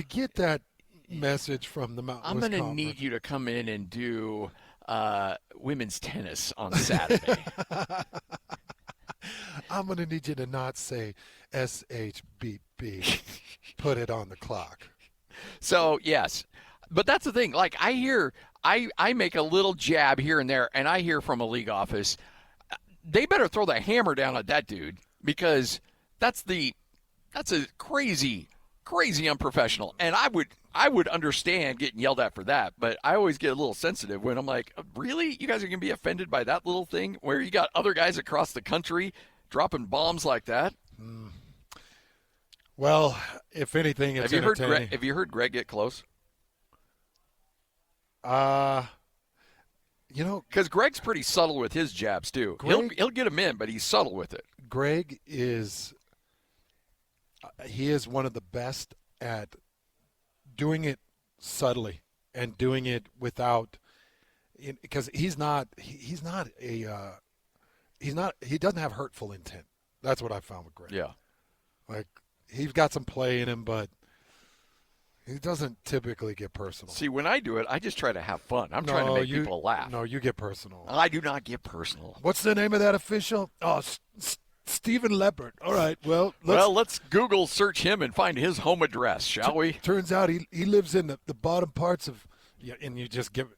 get that message from the Mountain I'm West going to Conference? need you to come in and do women's tennis on Saturday. I'm going to need you to not say SHBB. Put it on the clock. So, yes. But that's the thing. Like, I make a little jab here and there, and I hear from a league office, they better throw the hammer down at that dude, because that's a crazy unprofessional. And I would understand getting yelled at for that, but I always get a little sensitive when I'm like, really? You guys are going to be offended by that little thing where you got other guys across the country dropping bombs like that? Well, if anything, it's entertaining. Have you heard Greg get close? Because Greg's pretty subtle with his jabs too. He'll get them in, but he's subtle with it. Greg is one of the best at doing it subtly and doing it without, because he doesn't have hurtful intent. That's what I found with Greg. Yeah, like he's got some play in him, but he doesn't typically get personal. See, when I do it, I just try to have fun. I'm trying to make people laugh. No, you get personal. I do not get personal. What's the name of that official? Oh, Stephen Leppert. All right, well, let's Google search him and find his home address, shall we? Turns out he lives in the bottom parts of, and you just give,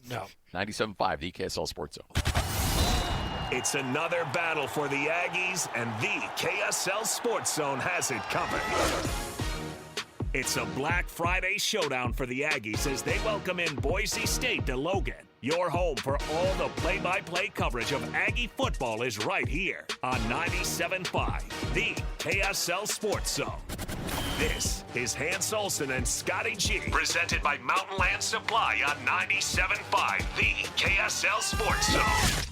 no. 97.5, the KSL Sports Zone. It's another battle for the Aggies, and the KSL Sports Zone has it covered. It's a Black Friday showdown for the Aggies as they welcome in Boise State to Logan. Your home for all the play-by-play coverage of Aggie football is right here on 97.5, the KSL Sports Zone. This is Hans Olsen and Scotty G, presented by Mountain Land Supply on 97.5, the KSL Sports Zone.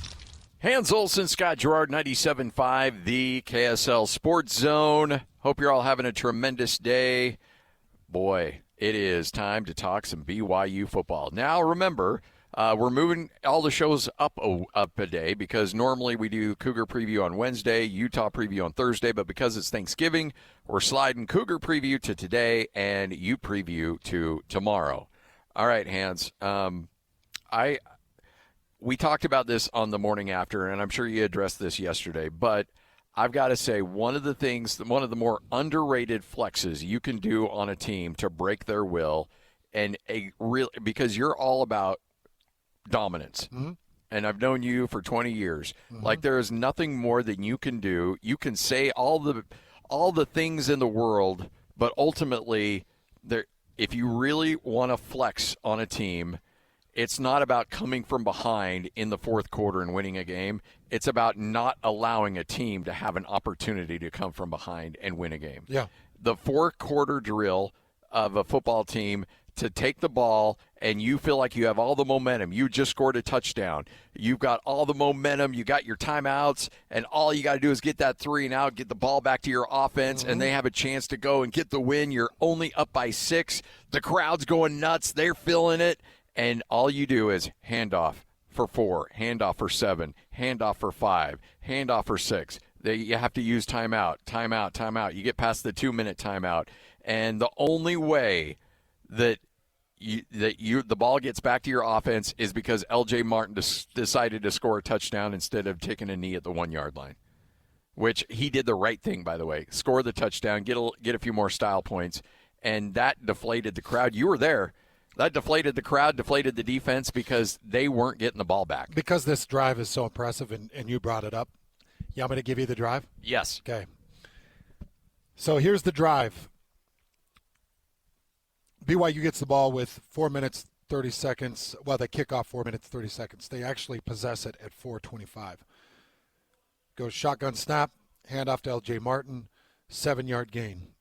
Hans Olsen, Scott Gerard, 97.5, the KSL Sports Zone. Hope you're all having a tremendous day. Boy, it is time to talk some BYU football. Now, remember, we're moving all the shows up a day because normally we do Cougar preview on Wednesday, Utah preview on Thursday, but because it's Thanksgiving, we're sliding Cougar preview to today and U preview to tomorrow. All right, Hans. We talked about this on the morning after, and I'm sure you addressed this yesterday, but I've got to say one of the more underrated flexes you can do on a team to break their will, and because you're all about dominance. Mm-hmm. And I've known you for 20 years. Mm-hmm. Like, there is nothing more than you can do. You can say all the things in the world, but ultimately, if you really want to flex on a team, it's not about coming from behind in the fourth quarter and winning a game. It's about not allowing a team to have an opportunity to come from behind and win a game. Yeah. The four-quarter drill of a football team to take the ball and you feel like you have all the momentum. You just scored a touchdown. You've got all the momentum. You got your timeouts, and all you got to do is get that 3 and out, get the ball back to your offense, and they have a chance to go and get the win. You're only up by 6. The crowd's going nuts. They're feeling it. And all you do is handoff for 4, handoff for 7, handoff for 5, handoff for 6. You have to use timeout. You get past the 2-minute timeout. And the only way that the ball gets back to your offense is because L.J. Martin decided to score a touchdown instead of taking a knee at the 1-yard line, which he did the right thing, by the way. Score the touchdown, get a few more style points, and that deflated the crowd. You were there. That deflated the crowd, deflated the defense because they weren't getting the ball back. Because this drive is so impressive, and you brought it up. You want me to give you the drive? Yes. Okay. So here's the drive. BYU gets the ball with 4 minutes, 30 seconds. Well, they kick off 4 minutes, 30 seconds. They actually possess it at 4:25. Goes shotgun snap, handoff to L.J. Martin, 7-yard gain.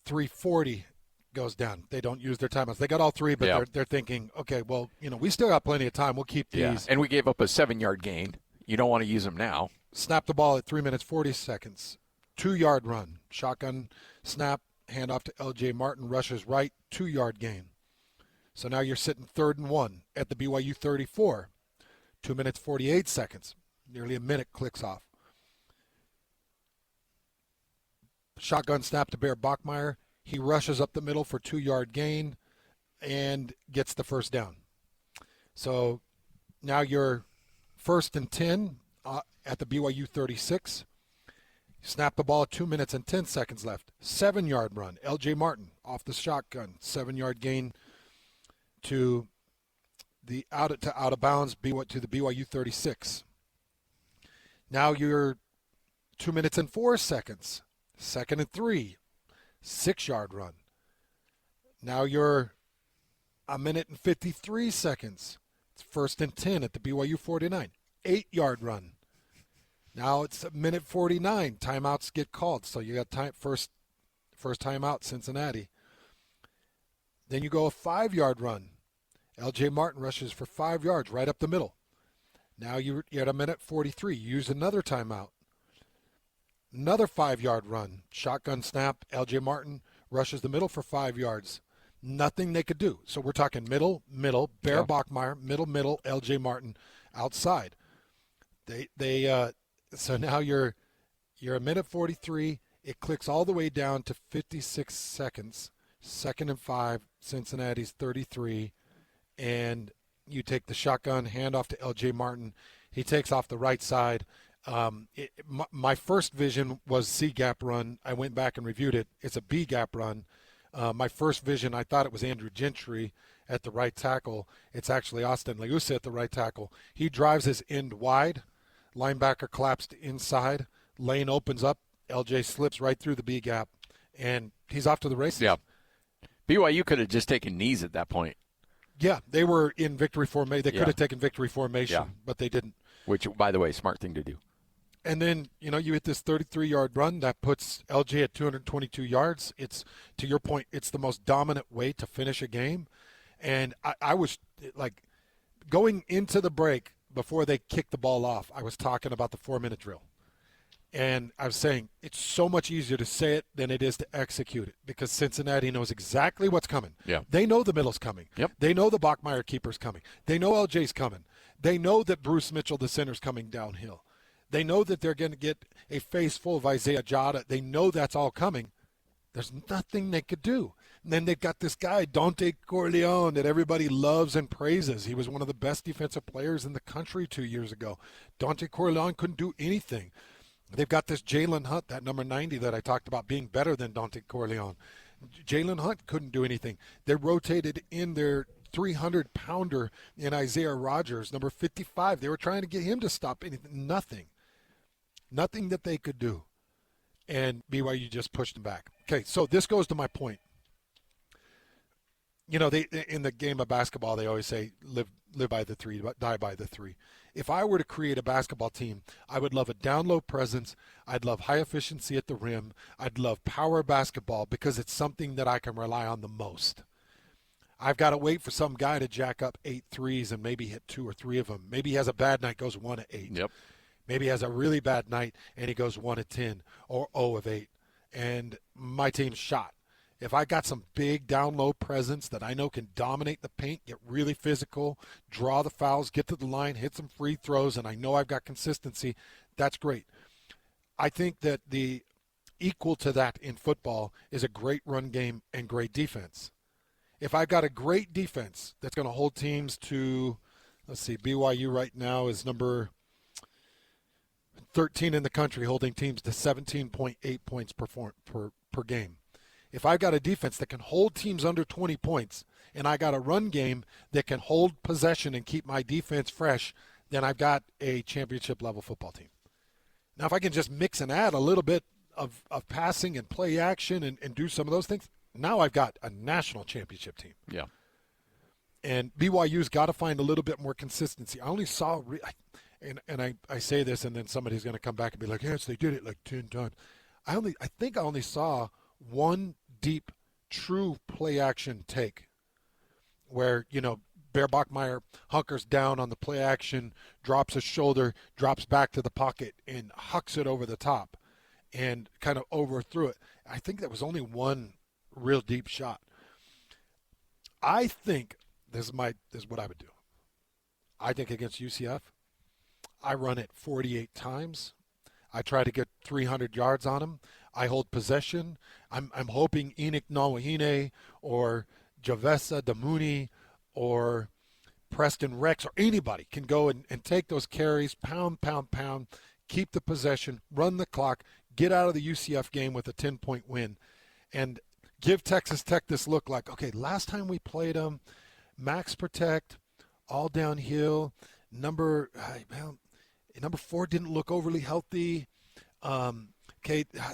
3:40 goes down. They don't use their timeouts. They got all 3, but they're thinking, okay, well, we still got plenty of time. We'll keep these. Yeah. And we gave up a 7-yard gain. You don't want to use them now. Snap the ball at 3 minutes, 40 seconds. 2-yard run. Shotgun snap, handoff to L.J. Martin, rushes right, 2-yard gain. So now you're sitting 3rd and 1 at the BYU 34. 2 minutes, 48 seconds. Nearly a minute clicks off. Shotgun snap to Bear Bachmeier. He rushes up the middle for 2-yard gain and gets the first down. So now you're 1st and 10 at the BYU 36. Snap the ball, 2 minutes and 10 seconds left. 7-yard run. L.J. Martin off the shotgun. 7-yard gain to the out of bounds to the BYU 36. Now you're 2 minutes and 4 seconds. 2nd and 3. 6-yard run. Now you're 1 minute and 53 seconds. It's 1st and 10 at the BYU 49. 8-yard run. Now it's 1 minute 49. Timeouts get called, so you got first timeout, Cincinnati. Then you go a 5-yard run. L.J. Martin rushes for 5 yards right up the middle. Now you're at 1 minute 43. You use another timeout. Another 5-yard run. Shotgun snap. L.J. Martin rushes the middle for 5 yards. Nothing they could do. So we're talking middle, Bear Bachmeier, middle, L.J. Martin outside. So now you're 1 minute 43. It clicks all the way down to 56 seconds. 2nd and 5, Cincinnati's 33. And you take the shotgun, handoff to L.J. Martin. He takes off the right side. My first vision was C-gap run. I went back and reviewed it. It's a B-gap run. My first vision, I thought it was Andrew Gentry at the right tackle. It's actually Austin Leusa at the right tackle. He drives his end wide. Linebacker collapsed inside. Lane opens up. LJ slips right through the B-gap and he's off to the races. Yeah. BYU could have just taken knees at that point. Yeah, they were in victory formation. They could have taken victory formation, but they didn't. Which, by the way, smart thing to do. And then, you hit this 33-yard run that puts LJ at 222 yards. It's, to your point, it's the most dominant way to finish a game. And I was, like, going into the break before they kicked the ball off, I was talking about the 4-minute drill. And I was saying it's so much easier to say it than it is to execute it because Cincinnati knows exactly what's coming. Yeah. They know the middle's coming. Yep. They know the Bachmeier keeper's coming. They know LJ's coming. They know that Bruce Mitchell, the center's coming downhill. They know that they're going to get a face full of Isaiah Jada. They know that's all coming. There's nothing they could do. And then they've got this guy, Dante Corleone, that everybody loves and praises. He was one of the best defensive players in the country 2 years ago. Dante Corleone couldn't do anything. They've got this Jalen Hunt, that number 90 that I talked about being better than Dante Corleone. Jalen Hunt couldn't do anything. They rotated in their 300-pounder in Isaiah Rodgers, number 55. They were trying to get him to stop anything. Nothing that they could do. And BYU just pushed them back. Okay, so this goes to my point. They in the game of basketball, they always say, live by the three, die by the three. If I were to create a basketball team, I would love a down-low presence. I'd love high efficiency at the rim. I'd love power basketball because it's something that I can rely on the most. I've got to wait for some guy to jack up 8 threes and maybe hit 2 or 3 of them. Maybe he has a bad night, goes 1 of 8. Yep. Maybe he has a really bad night and he goes 1 of 10 or 0 of 8. And my team's shot. If I got some big down-low presence that I know can dominate the paint, get really physical, draw the fouls, get to the line, hit some free throws, and I know I've got consistency, that's great. I think that the equal to that in football is a great run game and great defense. If I've got a great defense that's going to hold teams to, BYU right now is number 13 in the country, holding teams to 17.8 points per game. If I've got a defense that can hold teams under 20 points and I got a run game that can hold possession and keep my defense fresh, then I've got a championship-level football team. Now, if I can just mix and add a little bit of passing and play action and do some of those things, now I've got a national championship team. Yeah. And BYU's got to find a little bit more consistency. I only saw I say this, and then somebody's going to come back and be like, yes, they did it like 10 times. I think I only saw one deep, true play-action take where, Bear Bachmeier hunkers down on the play-action, drops his shoulder, drops back to the pocket, and hucks it over the top and kind of overthrew it. I think that was only one real deep shot. I think this is what I would do. I think against UCF, I run it 48 times. I try to get 300 yards on them. I hold possession. I'm hoping Enoch Nawahine or Javessa Damuni or Preston Rex or anybody can go and take those carries, pound, keep the possession, run the clock, get out of the UCF game with a 10-point win, and give Texas Tech this look like, okay, last time we played them, max protect, all downhill, number 4 didn't look overly healthy. The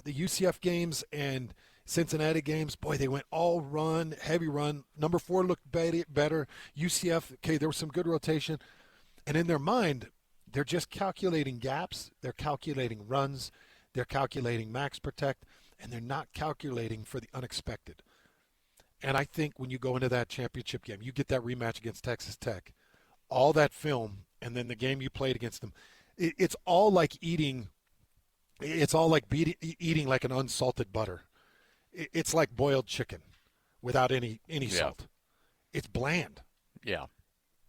UCF games and Cincinnati games, boy, they went all run, heavy run. Number 4 looked better. UCF, there was some good rotation. And in their mind, they're just calculating gaps. They're calculating runs. They're calculating max protect. And they're not calculating for the unexpected. And I think when you go into that championship game, you get that rematch against Texas Tech, all that film, and then the game you played against them, it's all like eating like an unsalted butter. It's like boiled chicken without any salt. It's bland. Yeah.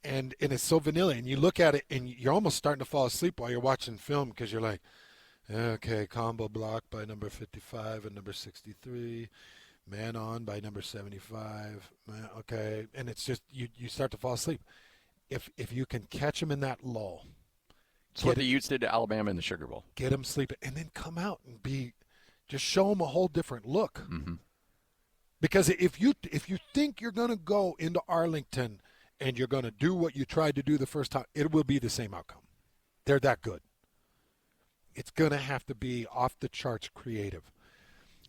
And it's so vanilla. And you look at it and you're almost starting to fall asleep while you're watching film because you're like, okay, combo block by number 55 and number 63, man on by number 75. Okay. And it's just you start to fall asleep. If you can catch them in that lull. It's what the Utes did to Alabama in the Sugar Bowl. Get them sleeping, and then come out and just show them a whole different look. Mm-hmm. Because if you think you're going to go into Arlington and you're going to do what you tried to do the first time, it will be the same outcome. They're that good. It's going to have to be off the charts creative.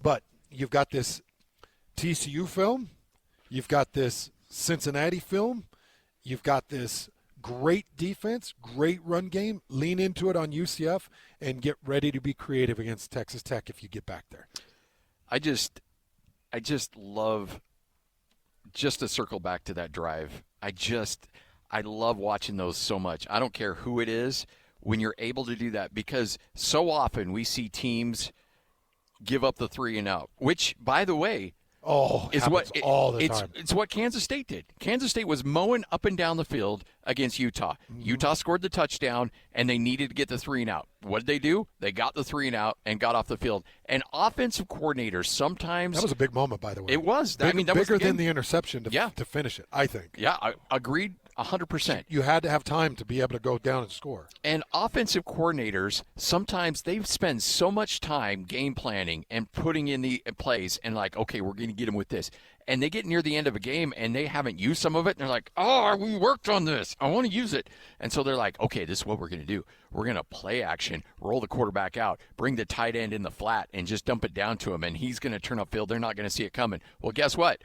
But you've got this TCU film, you've got this Cincinnati film, you've got this great defense, great run game. Lean into it on UCF and get ready to be creative against Texas Tech if you get back there. I just love, just to circle back to that drive, I love watching those so much. I don't care who it is when you're able to do that, because so often we see teams give up the 3 and out, which, by the way, all the time. It's what Kansas State did. Kansas State was mowing up and down the field against Utah. Utah scored the touchdown, and they needed to get the 3 and out. What did they do? They got the 3 and out and got off the field. And offensive coordinators sometimes— that was a big moment, by the way. It was. That was bigger than the interception to finish it, I think. Yeah, I agreed 100%. You had to have time to be able to go down and score. And offensive coordinators, sometimes they spend so much time game planning and putting in the plays and like, okay, we're going to get them with this. And they get near the end of a game and they haven't used some of it. And they're like, oh, we worked on this. I want to use it. And so they're like, okay, this is what we're going to do. We're going to play action, roll the quarterback out, bring the tight end in the flat, and just dump it down to him. And he's going to turn upfield. They're not going to see it coming. Well, guess what?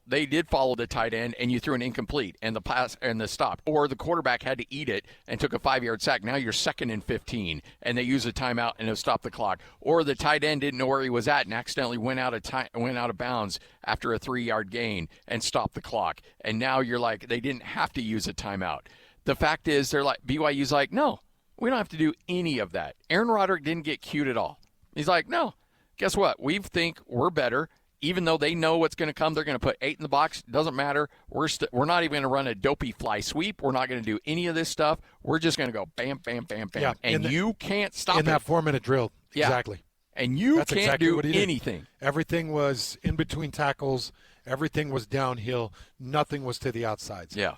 They did follow the tight end, and you threw an incomplete, and the pass and the stop. Or the quarterback had to eat it and took a 5-yard sack. Now you're 2nd and 15, and they use a timeout and have stopped the clock. Or the tight end didn't know where he was at and accidentally went out of bounds after a 3-yard gain and stopped the clock. And now you're like, they didn't have to use a timeout. The fact is, they're like, BYU's like, no, we don't have to do any of that. Aaron Roderick didn't get cute at all. He's like, no, guess what? We think we're better. Even though they know what's going to come, they're going to put 8 in the box. Doesn't matter. We're not even going to run a dopey fly sweep. We're not going to do any of this stuff. We're just going to go bam, bam, bam, bam. Yeah, you can't stop it. In that 4-minute drill. Yeah. Exactly. And That's can't exactly do anything. Everything was in between tackles. Everything was downhill. Nothing was to the outsides. Yeah.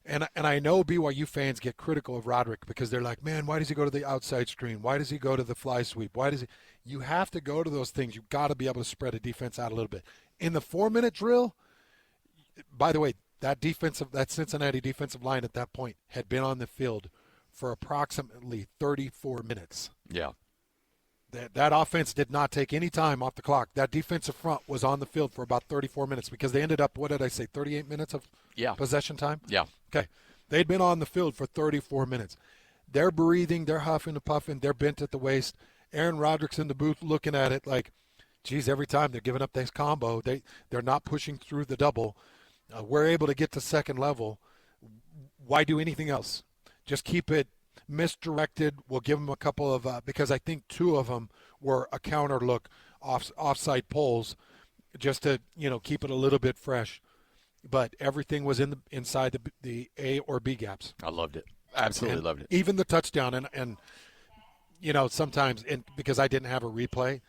And I know BYU fans get critical of Roderick because they're like, man, why does he go to the outside screen? Why does he go to the fly sweep? Why does he? You have to go to those things. You've got to be able to spread a defense out a little bit. In the 4-minute drill, by the way, that Cincinnati defensive line at that point had been on the field for approximately 34 minutes. Yeah. That offense did not take any time off the clock. That defensive front was on the field for about 34 minutes because they ended up, 38 minutes of possession time? Yeah. Okay. They'd been on the field for 34 minutes. They're breathing, they're huffing and puffing, they're bent at the waist. Aaron Roderick's in the booth looking at it like, geez, every time they're giving up this combo, they're not pushing through the double. We're able to get to second level. Why do anything else? Just keep it misdirected. We'll give them a couple of because I think 2 of them were a counter look offside pulls just to keep it a little bit fresh. But everything was inside the A or B gaps. I loved it. Absolutely loved it. Even the touchdown and sometimes because I didn't have a replay,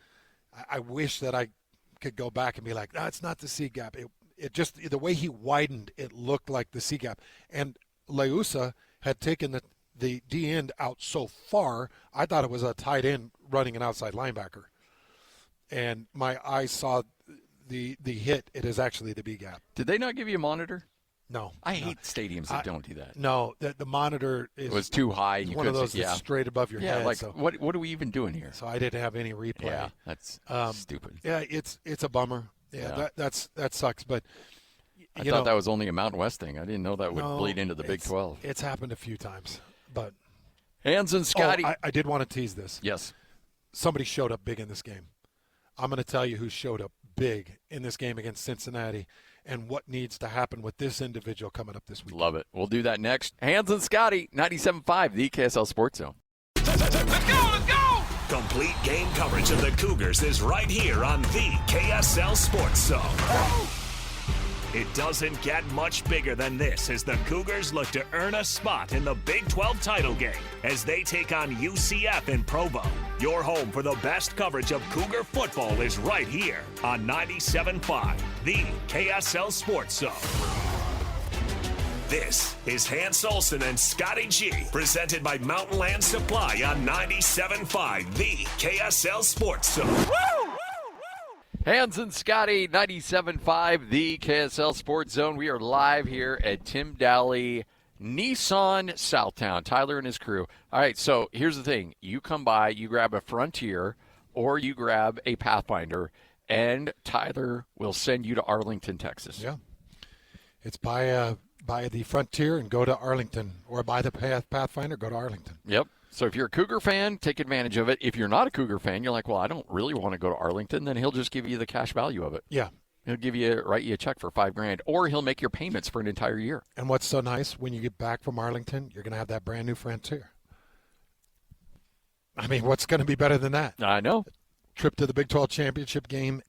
I wish that I could go back and be like, no, it's not the C gap. It just the way he widened, it looked like the C gap. And Leusa had taken the D end out so far, I thought it was a tight end running an outside linebacker. And my eyes saw the hit. It is actually the B gap. Did they not give you a monitor? No. I hate stadiums that don't do that. No, the monitor was too high. You one of those that's straight above your head. Yeah, like what are we even doing here? So I didn't have any replay. Yeah, that's stupid. Yeah, it's a bummer. Yeah, that sucks. But I thought that was only a Mountain West thing. I didn't know that would bleed into the Big 12. It's happened a few times. But Hans and Scotty. I did want to tease this. Yes. Somebody showed up big in this game. I'm going to tell you who showed up big in this game against Cincinnati and what needs to happen with this individual coming up this week. Love it. We'll do that next. Hans and Scotty, 97.5, the KSL Sports Zone. Let's go! Complete game coverage of the Cougars is right here on the KSL Sports Zone. It doesn't get much bigger than this as the Cougars look to earn a spot in the Big 12 title game as they take on UCF in Provo. Your home for the best coverage of Cougar football is right here on 97.5, the KSL Sports Zone. This is Hans Olsen and Scotty G, presented by Mountain Land Supply on 97.5, the KSL Sports Zone. Woo! Hans and Scotty, 97.5, the KSL Sports Zone. We are live here at Tim Daly Nissan Southtown. Tyler and his crew. All right, so here's the thing. You come by, you grab a Frontier, or you grab a Pathfinder, and Tyler will send you to Arlington, Texas. Yeah. It's by the Frontier and go to Arlington, or by the Pathfinder, go to Arlington. Yep. So if you're a Cougar fan, take advantage of it. If you're not a Cougar fan, you're like, well, I don't really want to go to Arlington, then he'll just give you the cash value of it. Yeah. He'll write you a check for $5,000, or he'll make your payments for an entire year. And what's so nice, when you get back from Arlington, you're going to have that brand new Frontier. I mean, what's going to be better than that? I know. Trip to the Big 12 championship game,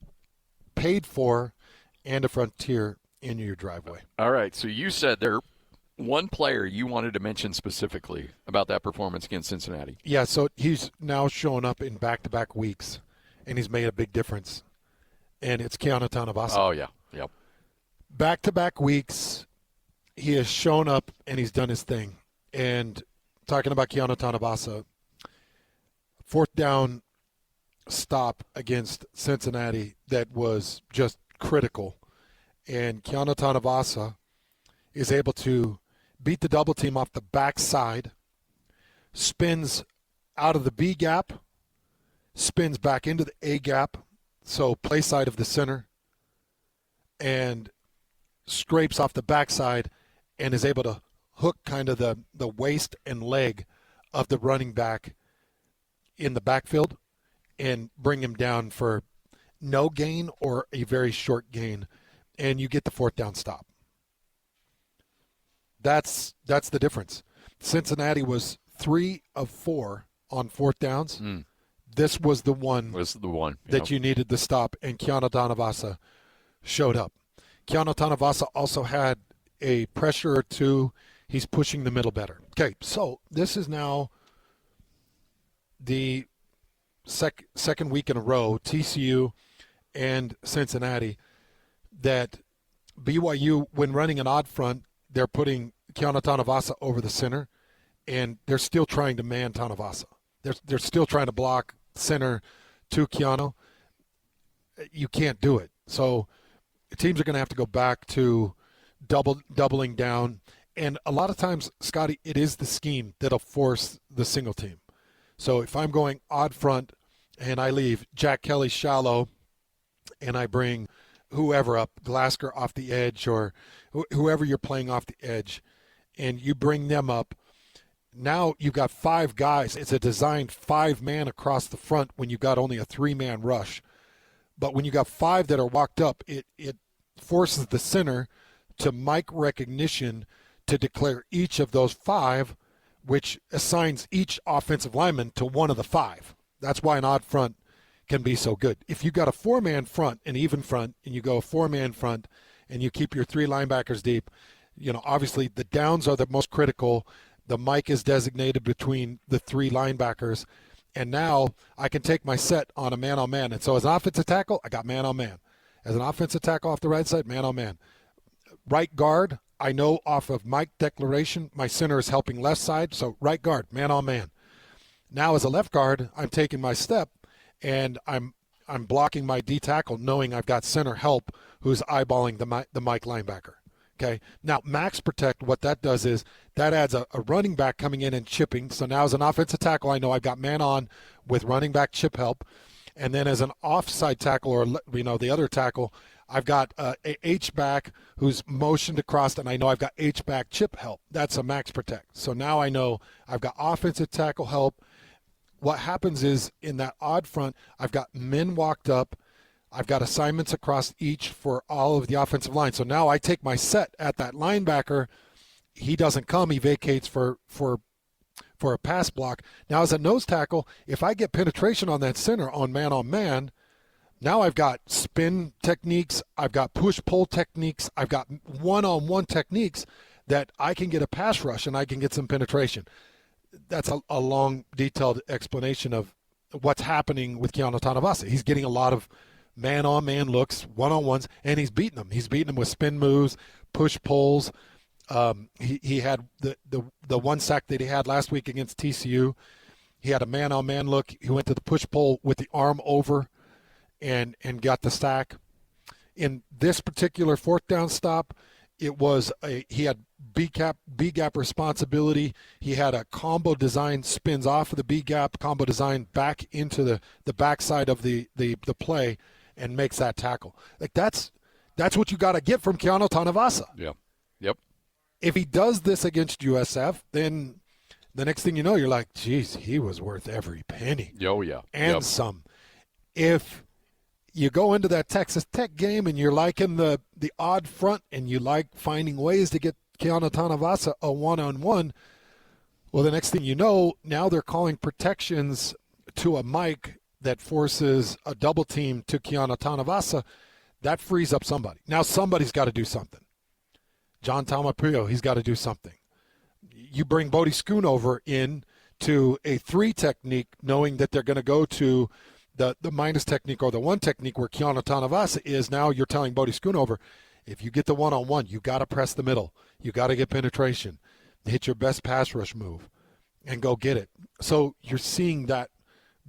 paid for, and a Frontier in your driveway. All right. So you said there one player you wanted to mention specifically about that performance against Cincinnati. Yeah, so he's now showing up in back-to-back weeks, and he's made a big difference. And it's Keanu Tanuvasa. Oh, yeah. Yep. Back-to-back weeks, he has shown up, and he's done his thing. And talking about Keanu Tanuvasa, fourth down stop against Cincinnati that was just critical. And Keanu Tanuvasa is able to beat the double team off the backside, spins out of the B gap, spins back into the A gap, so play side of the center, and scrapes off the backside and is able to hook kind of the waist and leg of the running back in the backfield and bring him down for no gain or a very short gain, and you get the fourth down stop. That's the difference. Cincinnati was 3 of 4 on fourth downs. This was the one that you needed to stop, and Keanu Tanuvasa showed up. Keanu Tanuvasa also had a pressure or two. He's pushing the middle better. Okay, so this is now the second week in a row, TCU and Cincinnati, that BYU, when running an odd front, they're putting Keanu Tanuvasa over the center, and they're still trying to man Tanuvasa. They're still trying to block center to Keanu. You can't do it. So teams are going to have to go back to doubling down. And a lot of times, Scotty, it is the scheme that'll force the single team. So if I'm going odd front and I leave Jack Kelly shallow and I bring whoever up, Glasgow off the edge, or whoever you're playing off the edge, and you bring them up, now you've got 5 guys. It's a designed 5-man across the front when you've got only a 3-man rush. But when you got 5 that are walked up, it forces the center to mic recognition to declare each of those 5, which assigns each offensive lineman to one of the 5. That's why an odd front can be so good. If you got a 4-man front, an even front, and you go a 4-man front, and you keep your 3 linebackers deep, obviously the downs are the most critical. The mic is designated between the 3 linebackers, and now I can take my set on a man-on-man. And so as an offensive tackle, I got man-on-man. As an offensive tackle off the right side, man-on-man. Right guard, I know off of mic declaration, my center is helping left side, so right guard, man-on-man. Now as a left guard, I'm taking my step, and I'm blocking my D tackle, knowing I've got center help who's eyeballing the Mike linebacker. Okay. Now max protect, what that does is that adds a running back coming in and chipping. So now as an offensive tackle, I know I've got man on with running back chip help, and then as an offside tackle, or the other tackle, I've got a H back who's motioned across, and I know I've got H back chip help. That's a max protect. So now I know I've got offensive tackle help. What happens is in that odd front, I've got men walked up. I've got assignments across each for all of the offensive line. So now I take my set at that linebacker. He doesn't come. He vacates for a pass block. Now as a nose tackle, if I get penetration on that center on man, now I've got spin techniques. I've got push-pull techniques. I've got one-on-one techniques that I can get a pass rush and I can get some penetration. That's a long, detailed explanation of what's happening with Keanu Tanuvasa. He's getting a lot of man-on-man looks, one-on-ones, and he's beating them. He's beating them with spin moves, push-pulls. He had the one sack that he had last week against TCU. He had a man-on-man look. He went to the push-pull with the arm over and got the sack. In this particular fourth down stop, It was he had B gap responsibility. He had a combo design, spins off of the B gap, combo design back into the backside of the play and makes that tackle. Like that's what you got to get from Keanu Tanuvasa. Yeah. Yep. If he does this against USF, then the next thing you know, you're like, geez, he was worth every penny. Oh, yeah. And some. If you go into that Texas Tech game and you're liking the odd front and you like finding ways to get Keanu Tanuvasa a one-on-one, well, the next thing you know, now they're calling protections to a mic that forces a double team to Keanu Tanuvasa. That frees up somebody. Now somebody's got to do something. John Tamaprio, he's got to do something. You bring Bodie Schoonover in to a 3 technique knowing that they're going to go to the minus technique or the 1 technique where Keanu Tanuvasa is. Now you're telling Bodie Schoonover, if you get the one-on-one, you got to press the middle. You got to get penetration. Hit your best pass rush move and go get it. So you're seeing that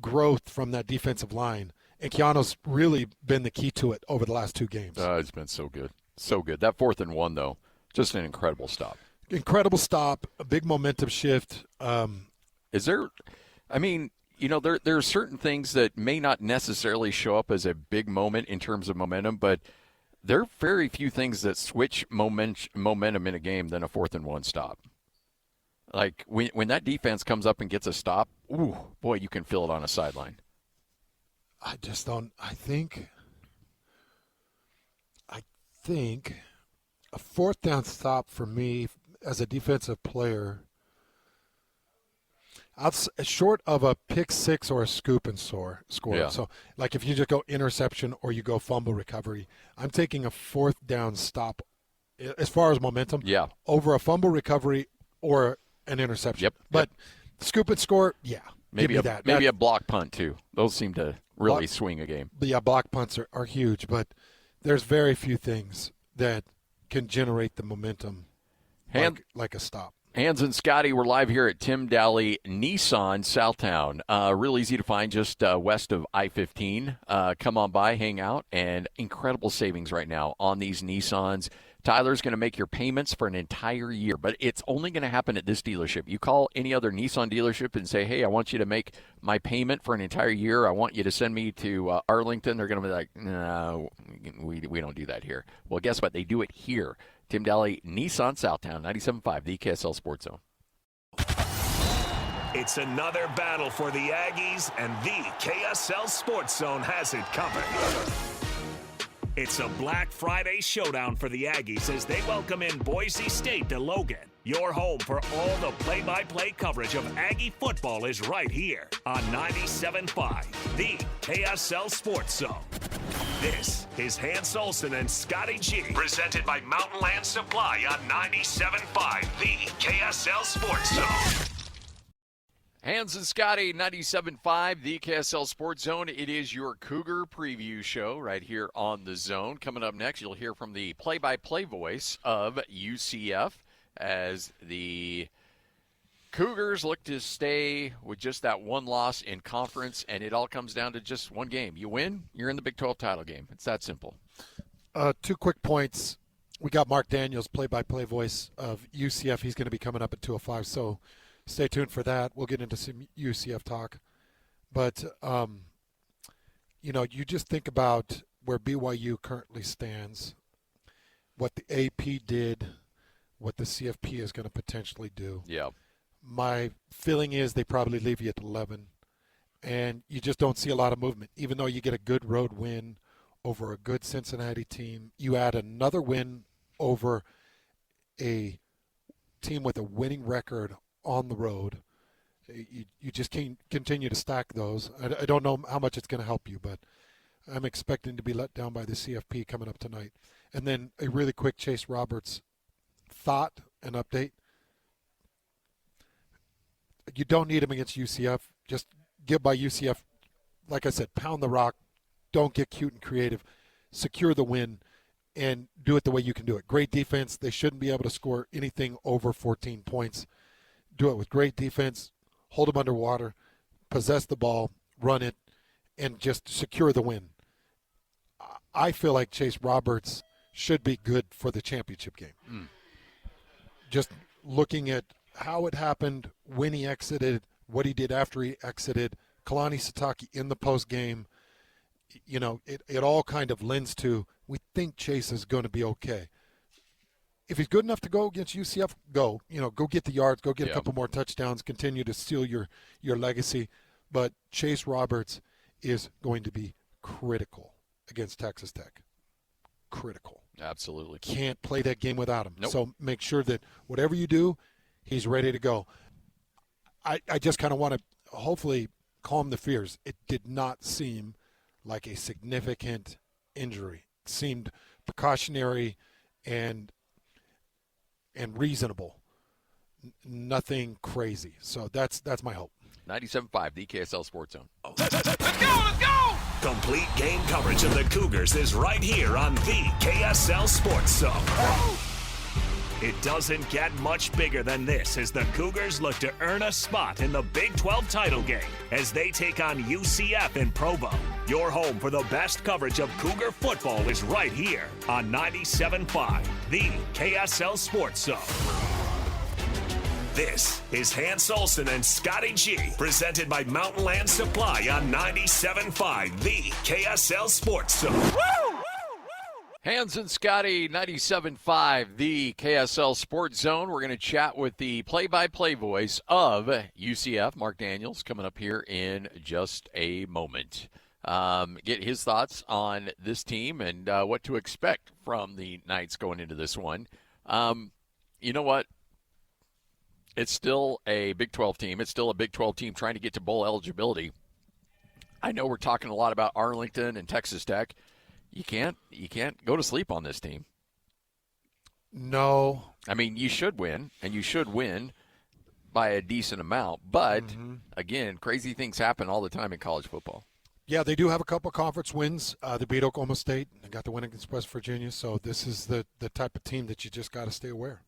growth from that defensive line. And Keanu's really been the key to it over the last 2 games. It's been so good. So good. That 4th and 1, though, just an incredible stop. Incredible stop, a big momentum shift. Is there – I mean – you know, there are certain things that may not necessarily show up as a big moment in terms of momentum, but there are very few things that switch momentum in a game than a 4th and 1 stop. Like, when that defense comes up and gets a stop, ooh, boy, you can feel it on a sideline. I just don't – I think a 4th down stop for me as a defensive player – short of a pick 6 or a scoop and score. Yeah. So, like if you just go interception or you go fumble recovery, I'm taking a 4th down stop as far as momentum over a fumble recovery or an interception. Yep. But scoop and score, maybe a block punt too. Those seem to really swing a game. But block punts are huge, but there's very few things that can generate the momentum like a stop. Hans and Scotty, we're live here at Tim Daly Nissan Southtown. Real easy to find just west of I-15. Come on by, hang out, and incredible savings right now on these Nissans. Tyler's going to make your payments for an entire year, but it's only going to happen at this dealership. You call any other Nissan dealership and say, hey, I want you to make my payment for an entire year. I want you to send me to Arlington. They're going to be like, no, we don't do that here. Well, guess what? They do it here. Tim Daly, Nissan Southtown, 97.5, the KSL Sports Zone. It's another battle for the Aggies, and the KSL Sports Zone has it covered. It's a Black Friday showdown for the Aggies as they welcome in Boise State to Logan. Your home for all the play-by-play coverage of Aggie football is right here on 97.5, the KSL Sports Zone. This is Hans Olsen and Scotty G, presented by Mountain Land Supply on 97.5, the KSL Sports Zone. Hans and Scotty, 97.5, the KSL Sports Zone. It is your Cougar preview show right here on the Zone. Coming up next, you'll hear from the play-by-play voice of UCF as the Cougars look to stay with just that one loss in conference, and it all comes down to just one game. You win, you're in the Big 12 title game. It's that simple. 2 quick points. We got Marc Daniels, play-by-play voice of UCF. He's going to be coming up at 2:05, so stay tuned for that. We'll get into some UCF talk. But, you just think about where BYU currently stands, what the AP did, what the CFP is going to potentially do. Yeah. My feeling is they probably leave you at 11, and you just don't see a lot of movement. Even though you get a good road win over a good Cincinnati team, you add another win over a team with a winning record on the road. You just can't continue to stack those. I don't know how much it's going to help you, but I'm expecting to be let down by the CFP coming up tonight. And then a really quick Chase Roberts thought and update. You don't need him against UCF. Just get by UCF. Like I said, pound the rock. Don't get cute and creative. Secure the win and do it the way you can do it. Great defense. They shouldn't be able to score anything over 14 points. Do it with great defense. Hold them underwater. Possess the ball. Run it. And just secure the win. I feel like Chase Roberts should be good for the championship game. Just looking at how it happened, when he exited, what he did after he exited, Kalani Sitake in the post game, it all kind of lends to we think Chase is going to be okay. If he's good enough to go against UCF, go. Go get the yards, go get a couple more touchdowns, continue to seal your legacy. But Chase Roberts is going to be critical against Texas Tech. Critical. Absolutely. Can't play that game without him. Nope. So make sure that whatever you do, he's ready to go. I just kind of want to hopefully calm the fears. It did not seem like a significant injury. It seemed precautionary and reasonable. Nothing crazy. So that's my hope. 97.5, the KSL Sports Zone. Let's go! Complete game coverage of the Cougars is right here on the KSL Sports Zone. It doesn't get much bigger than this as the Cougars look to earn a spot in the Big 12 title game as they take on UCF in Provo. Your home for the best coverage of Cougar football is right here on 97.5, the KSL Sports Zone. This is Hans Olsen and Scotty G, presented by Mountain Land Supply on 97.5, the KSL Sports Zone. Woo! Hans and Scotty, 97.5, the KSL Sports Zone. We're going to chat with the play-by-play voice of UCF, Marc Daniels, coming up here in just a moment. Get his thoughts on this team and what to expect from the Knights going into this one. You know what? It's still a Big 12 team. It's still a Big 12 team trying to get to bowl eligibility. I know we're talking a lot about Arlington and Texas Tech. You can't go to sleep on this team. No. I mean, you should win, and you should win by a decent amount. But, again, crazy things happen all the time in college football. Yeah, they do have a couple of conference wins. They beat Oklahoma State. They got the win against West Virginia. So this is the type of team that you just got to stay aware.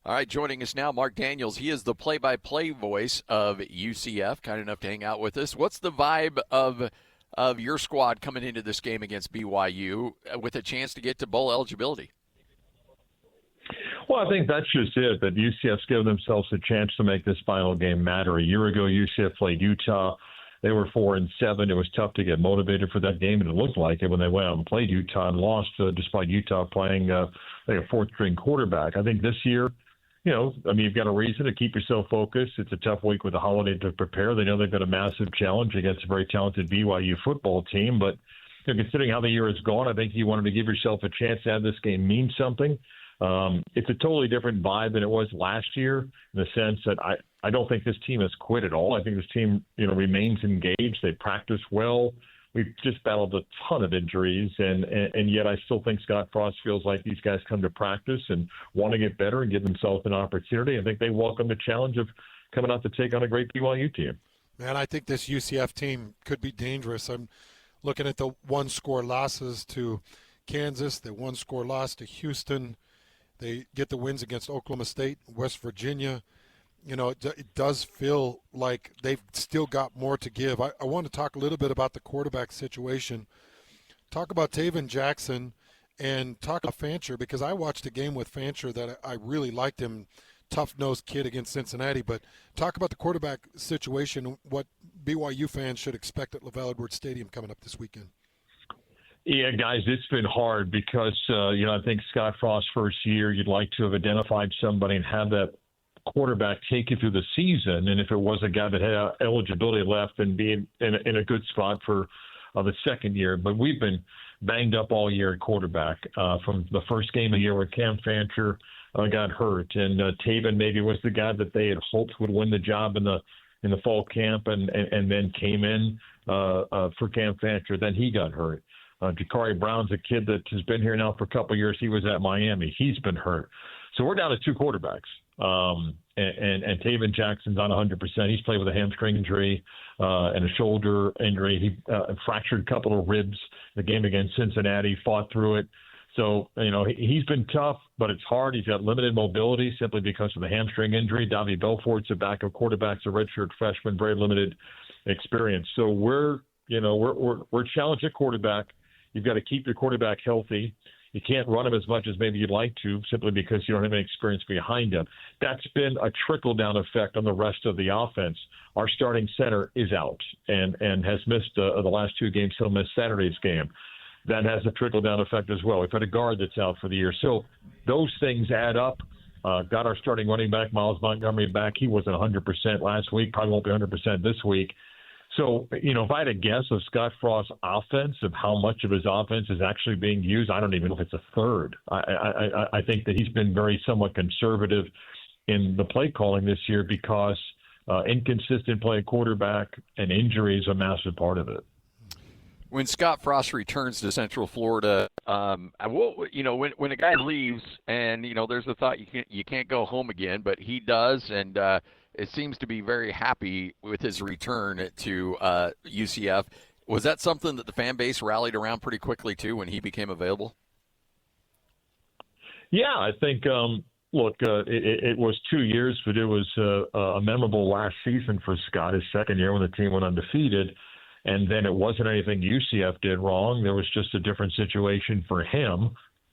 All right, joining us now, Marc Daniels. He is the play-by-play voice of UCF, kind enough to hang out with us. What's the vibe of your squad coming into this game against BYU with a chance to get to bowl eligibility? Well, I think that's just it, that UCF's given themselves a chance to make this final game matter. A year ago, UCF played Utah. They were 4-7. It was tough to get motivated for that game, and it looked like it when they went out and played Utah and lost, despite Utah playing a fourth-string quarterback. I think this year, you've got a reason to keep yourself focused. It's a tough week with the holiday to prepare. They know they've got a massive challenge against a very talented BYU football team. But considering how the year has gone, I think you wanted to give yourself a chance to have this game mean something. It's a totally different vibe than it was last year in the sense that I don't think this team has quit at all. I think this team, remains engaged. They practice well. We've just battled a ton of injuries, and yet I still think Scott Frost feels like these guys come to practice and want to get better and give themselves an opportunity. I think they welcome the challenge of coming out to take on a great BYU team. Man, I think this UCF team could be dangerous. I'm looking at the one-score losses to Kansas, the one-score loss to Houston. They get the wins against Oklahoma State, West Virginia. It does feel like they've still got more to give. I want to talk a little bit about the quarterback situation. Talk about Taven Jackson and talk about Fancher, because I watched a game with Fancher that I really liked him, tough-nosed kid against Cincinnati. But talk about the quarterback situation, what BYU fans should expect at LaVell Edwards Stadium coming up this weekend. Yeah, guys, it's been hard because, I think Scott Frost's first year, you'd like to have identified somebody and have that quarterback take you through the season. And if it was a guy that had eligibility left and be in a good spot for the second year. But we've been banged up all year at quarterback from the first game of the year where Cam Fancher got hurt. And Taven maybe was the guy that they had hoped would win the job in the fall camp and then came in for Cam Fancher. Then he got hurt. Jakari Brown's a kid that has been here now for a couple of years. He was at Miami. He's been hurt. So we're down to two quarterbacks. And Taven Jackson's on 100%. He's played with a hamstring injury and a shoulder injury. He fractured a couple of ribs in the game against Cincinnati, fought through it. So, he's been tough, but it's hard. He's got limited mobility simply because of the hamstring injury. Davie Belfort's a backup quarterback, a redshirt freshman, very limited experience. So we're challenged at quarterback. You've got to keep your quarterback healthy. You can't run him as much as maybe you'd like to simply because you don't have any experience behind him. That's been a trickle-down effect on the rest of the offense. Our starting center is out and has missed the last 2 games. He'll miss Saturday's game. That has a trickle-down effect as well. We've had a guard that's out for the year. So those things add up. Got our starting running back, Miles Montgomery, back. He wasn't 100% last week, probably won't be 100% this week. So, if I had a guess of Scott Frost's offense, of how much of his offense is actually being used, I don't even know if it's a third. I think that he's been somewhat conservative in the play calling this year because inconsistent play quarterback and injury is a massive part of it. When Scott Frost returns to Central Florida, when a guy leaves and, there's the thought you can't go home again, but he does, and it seems to be very happy with his return to UCF. Was that something that the fan base rallied around pretty quickly, too, when he became available? Yeah, I think, it was 2 years, but it was a memorable last season for Scott, his second year when the team went undefeated. And then it wasn't anything UCF did wrong. There was just a different situation for him.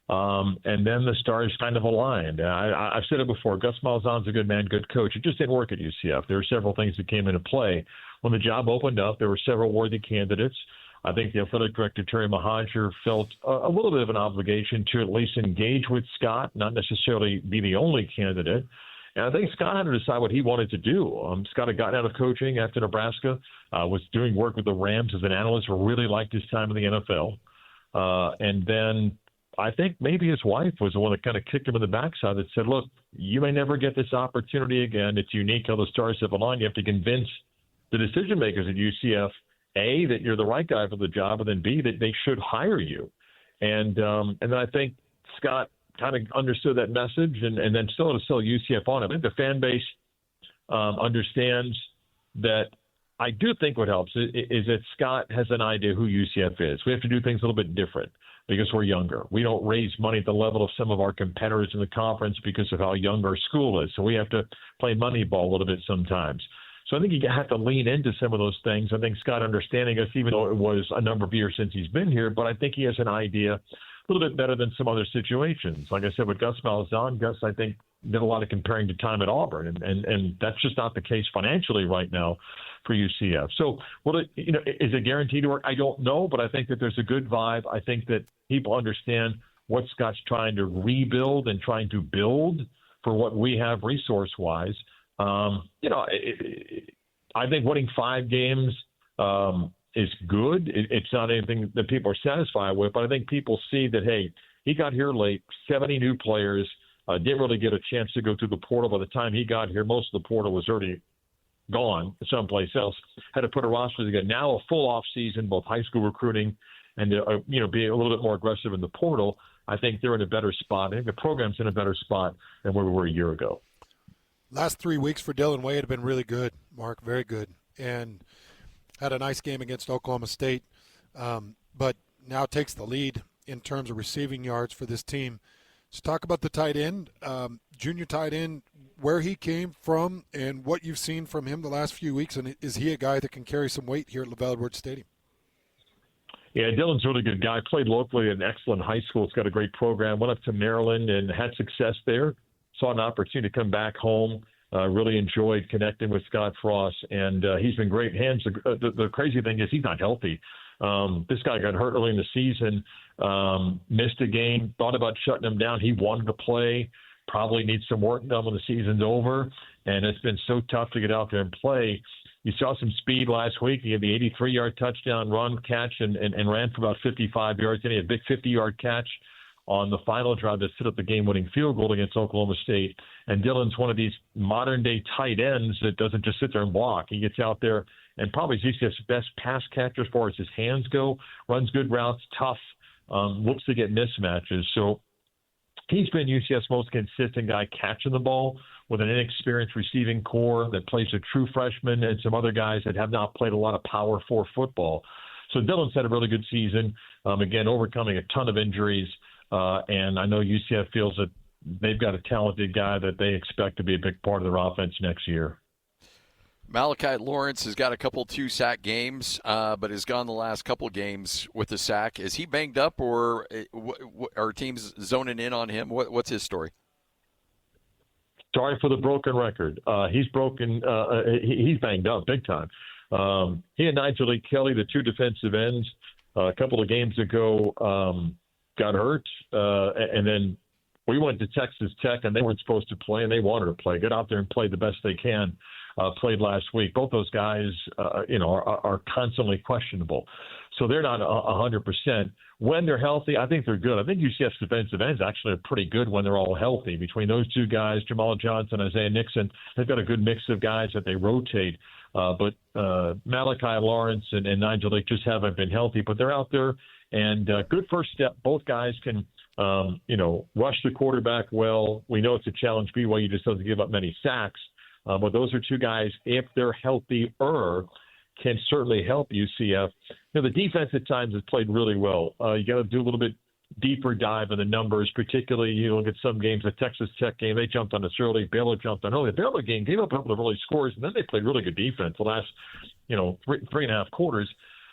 And then the stars kind of aligned. I've said it before. Gus Malzahn's a good man, good coach. It just didn't work at UCF. There were several things that came into play. When the job opened up, there were several worthy candidates. I think the athletic director, Terry Mohajir, felt a little bit of an obligation to at least engage with Scott, not necessarily be the only candidate. And I think Scott had to decide what he wanted to do. Scott had gotten out of coaching after Nebraska, was doing work with the Rams as an analyst, really liked his time in the NFL. And then I think maybe his wife was the one that kind of kicked him in the backside that said, look, you may never get this opportunity again. It's unique how the stars have aligned. You have to convince the decision makers at UCF, A, that you're the right guy for the job, and then B, that they should hire you. And then I think Scott kind of understood that message and then still to sell UCF on it. I think the fan base understands that. I do think what helps is that Scott has an idea who UCF is. We have to do things a little bit different because we're younger. We don't raise money at the level of some of our competitors in the conference because of how young our school is. So we have to play money ball a little bit sometimes. So I think you have to lean into some of those things. I think Scott understanding us, even though it was a number of years since he's been here, but I think he has an idea a little bit better than some other situations. Like I said, with Gus Malzahn, Gus, I think, did a lot of comparing to time at Auburn, and that's just not the case financially right now for UCF. So, is it guaranteed to work? I don't know, but I think that there's a good vibe. I think that people understand what Scott's trying to rebuild and trying to build for what we have resource-wise. I think winning 5 games is good. It's not anything that people are satisfied with, but I think people see that, hey, he got here late, 70 new players, didn't really get a chance to go through the portal. By the time he got here, most of the portal was already gone someplace else. Had to put a roster together. Now a full off season, both high school recruiting and be a little bit more aggressive in the portal. I think they're in a better spot. I think the program's in a better spot than where we were a year ago. Last 3 weeks for Dylan Wade have been really good, Mark, very good, and had a nice game against Oklahoma State, but now takes the lead in terms of receiving yards for this team. Let's talk about the tight end, junior tight end, where he came from and what you've seen from him the last few weeks, and is he a guy that can carry some weight here at LaVell Edwards Stadium? Yeah, Dylan's a really good guy. Played locally at an excellent high school. It's got a great program. Went up to Maryland and had success there. Saw an opportunity to come back home. Really enjoyed connecting with Scott Frost, and he's been great hands. The crazy thing is he's not healthy. This guy got hurt early in the season, missed a game, thought about shutting him down. He wanted to play, probably needs some work done when the season's over, and it's been so tough to get out there and play. You saw some speed last week. He had the 83-yard touchdown run catch and ran for about 55 yards. Then he had a big 50-yard catch on the final drive that set up the game-winning field goal against Oklahoma State. And Dylan's one of these modern-day tight ends that doesn't just sit there and block. He gets out there and probably is UCF's best pass catcher as far as his hands go, runs good routes, tough, looks to get mismatches. So he's been UCF's most consistent guy catching the ball with an inexperienced receiving core that plays a true freshman and some other guys that have not played a lot of Power 4 football. So Dylan's had a really good season, again, overcoming a ton of injuries. And I know UCF feels that they've got a talented guy that they expect to be a big part of their offense next year. Malachi Lawrence has got a couple 2-sack games, but has gone the last couple games with a sack. Is he banged up, or are teams zoning in on him? What's his story? Sorry for the broken record. He's broken. He's banged up big time. He and Nigel Lee Kelly, the two defensive ends, a couple of games ago got hurt, and then we went to Texas Tech, and they weren't supposed to play, and they wanted to play. Get out there and play the best they can. Played last week. Both those guys, are constantly questionable. So they're not 100%. When they're healthy, I think they're good. I think UCF's defensive ends actually are pretty good when they're all healthy. Between those two guys, Jamal Johnson, Isaiah Nixon, they've got a good mix of guys that they rotate. But Malachi Lawrence and Nigel Lake just haven't been healthy, but they're out there. And good first step. Both guys can, rush the quarterback well. We know it's a challenge. BYU just doesn't give up many sacks. But those are two guys, if they're healthier, can certainly help UCF. The defense at times has played really well. You got to do a little bit deeper dive in the numbers, particularly you look at some games. The Texas Tech game, they jumped on us early. Baylor jumped on early. The Baylor game gave up a couple of early scores, and then they played really good defense the last, three and a half quarters.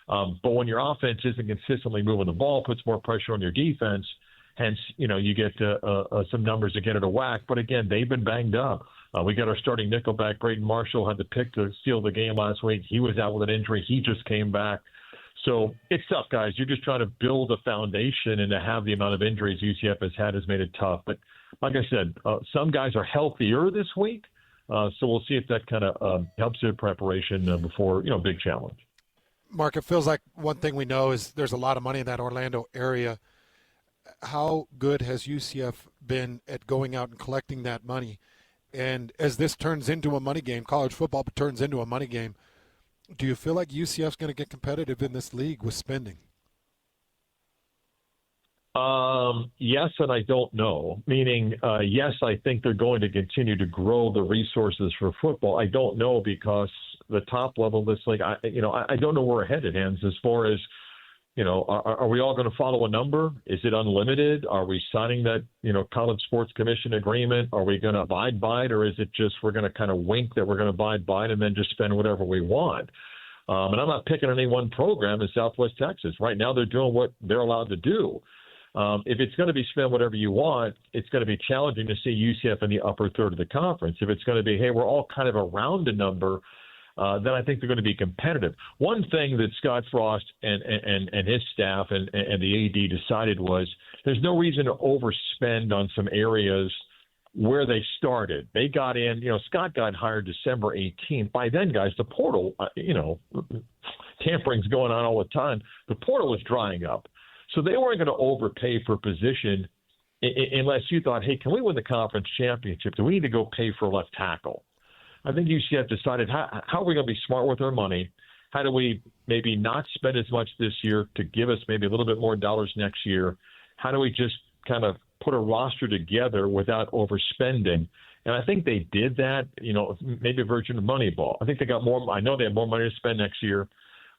But when your offense isn't consistently moving the ball, puts more pressure on your defense. Hence, you get some numbers that get it a whack. But again, they've been banged up. We got our starting nickelback, Braden Marshall, had the pick to steal the game last week. He was out with an injury. He just came back. So it's tough, guys. You're just trying to build a foundation, and to have the amount of injuries UCF has made it tough. But like I said, some guys are healthier this week. So we'll see if that kind of helps their preparation before, big challenge. Mark, it feels like one thing we know is there's a lot of money in that Orlando area. How good has UCF been at going out and collecting that money? And as this turns into a money game, college football turns into a money game, do you feel like UCF's going to get competitive in this league with spending? Yes, and I don't know. Meaning, yes, I think they're going to continue to grow the resources for football. I don't know, because the top level of this league, I don't know where we're headed, Hans, as far as, are we all going to follow a number? Is it unlimited? Are we signing that, College Sports Commission agreement? Are we going to abide by it? Or is it just we're going to kind of wink that we're going to abide by it and then just spend whatever we want? And I'm not picking any one program in Southwest Texas. Right now they're doing what they're allowed to do. If it's going to be spend whatever you want, it's going to be challenging to see UCF in the upper third of the conference. If it's going to be, hey, we're all kind of around a number, then I think they're going to be competitive. One thing that Scott Frost and his staff and the AD decided was there's no reason to overspend on some areas where they started. They got in, Scott got hired December 18th. By then, guys, the portal, tampering's going on all the time. The portal was drying up. So they weren't going to overpay for position unless you thought, hey, can we win the conference championship? Do we need to go pay for a left tackle? I think UCF decided, how are we going to be smart with our money? How do we maybe not spend as much this year to give us maybe a little bit more dollars next year? How do we just kind of put a roster together without overspending? And I think they did that, maybe a version of Moneyball. I think they got more. I know they have more money to spend next year.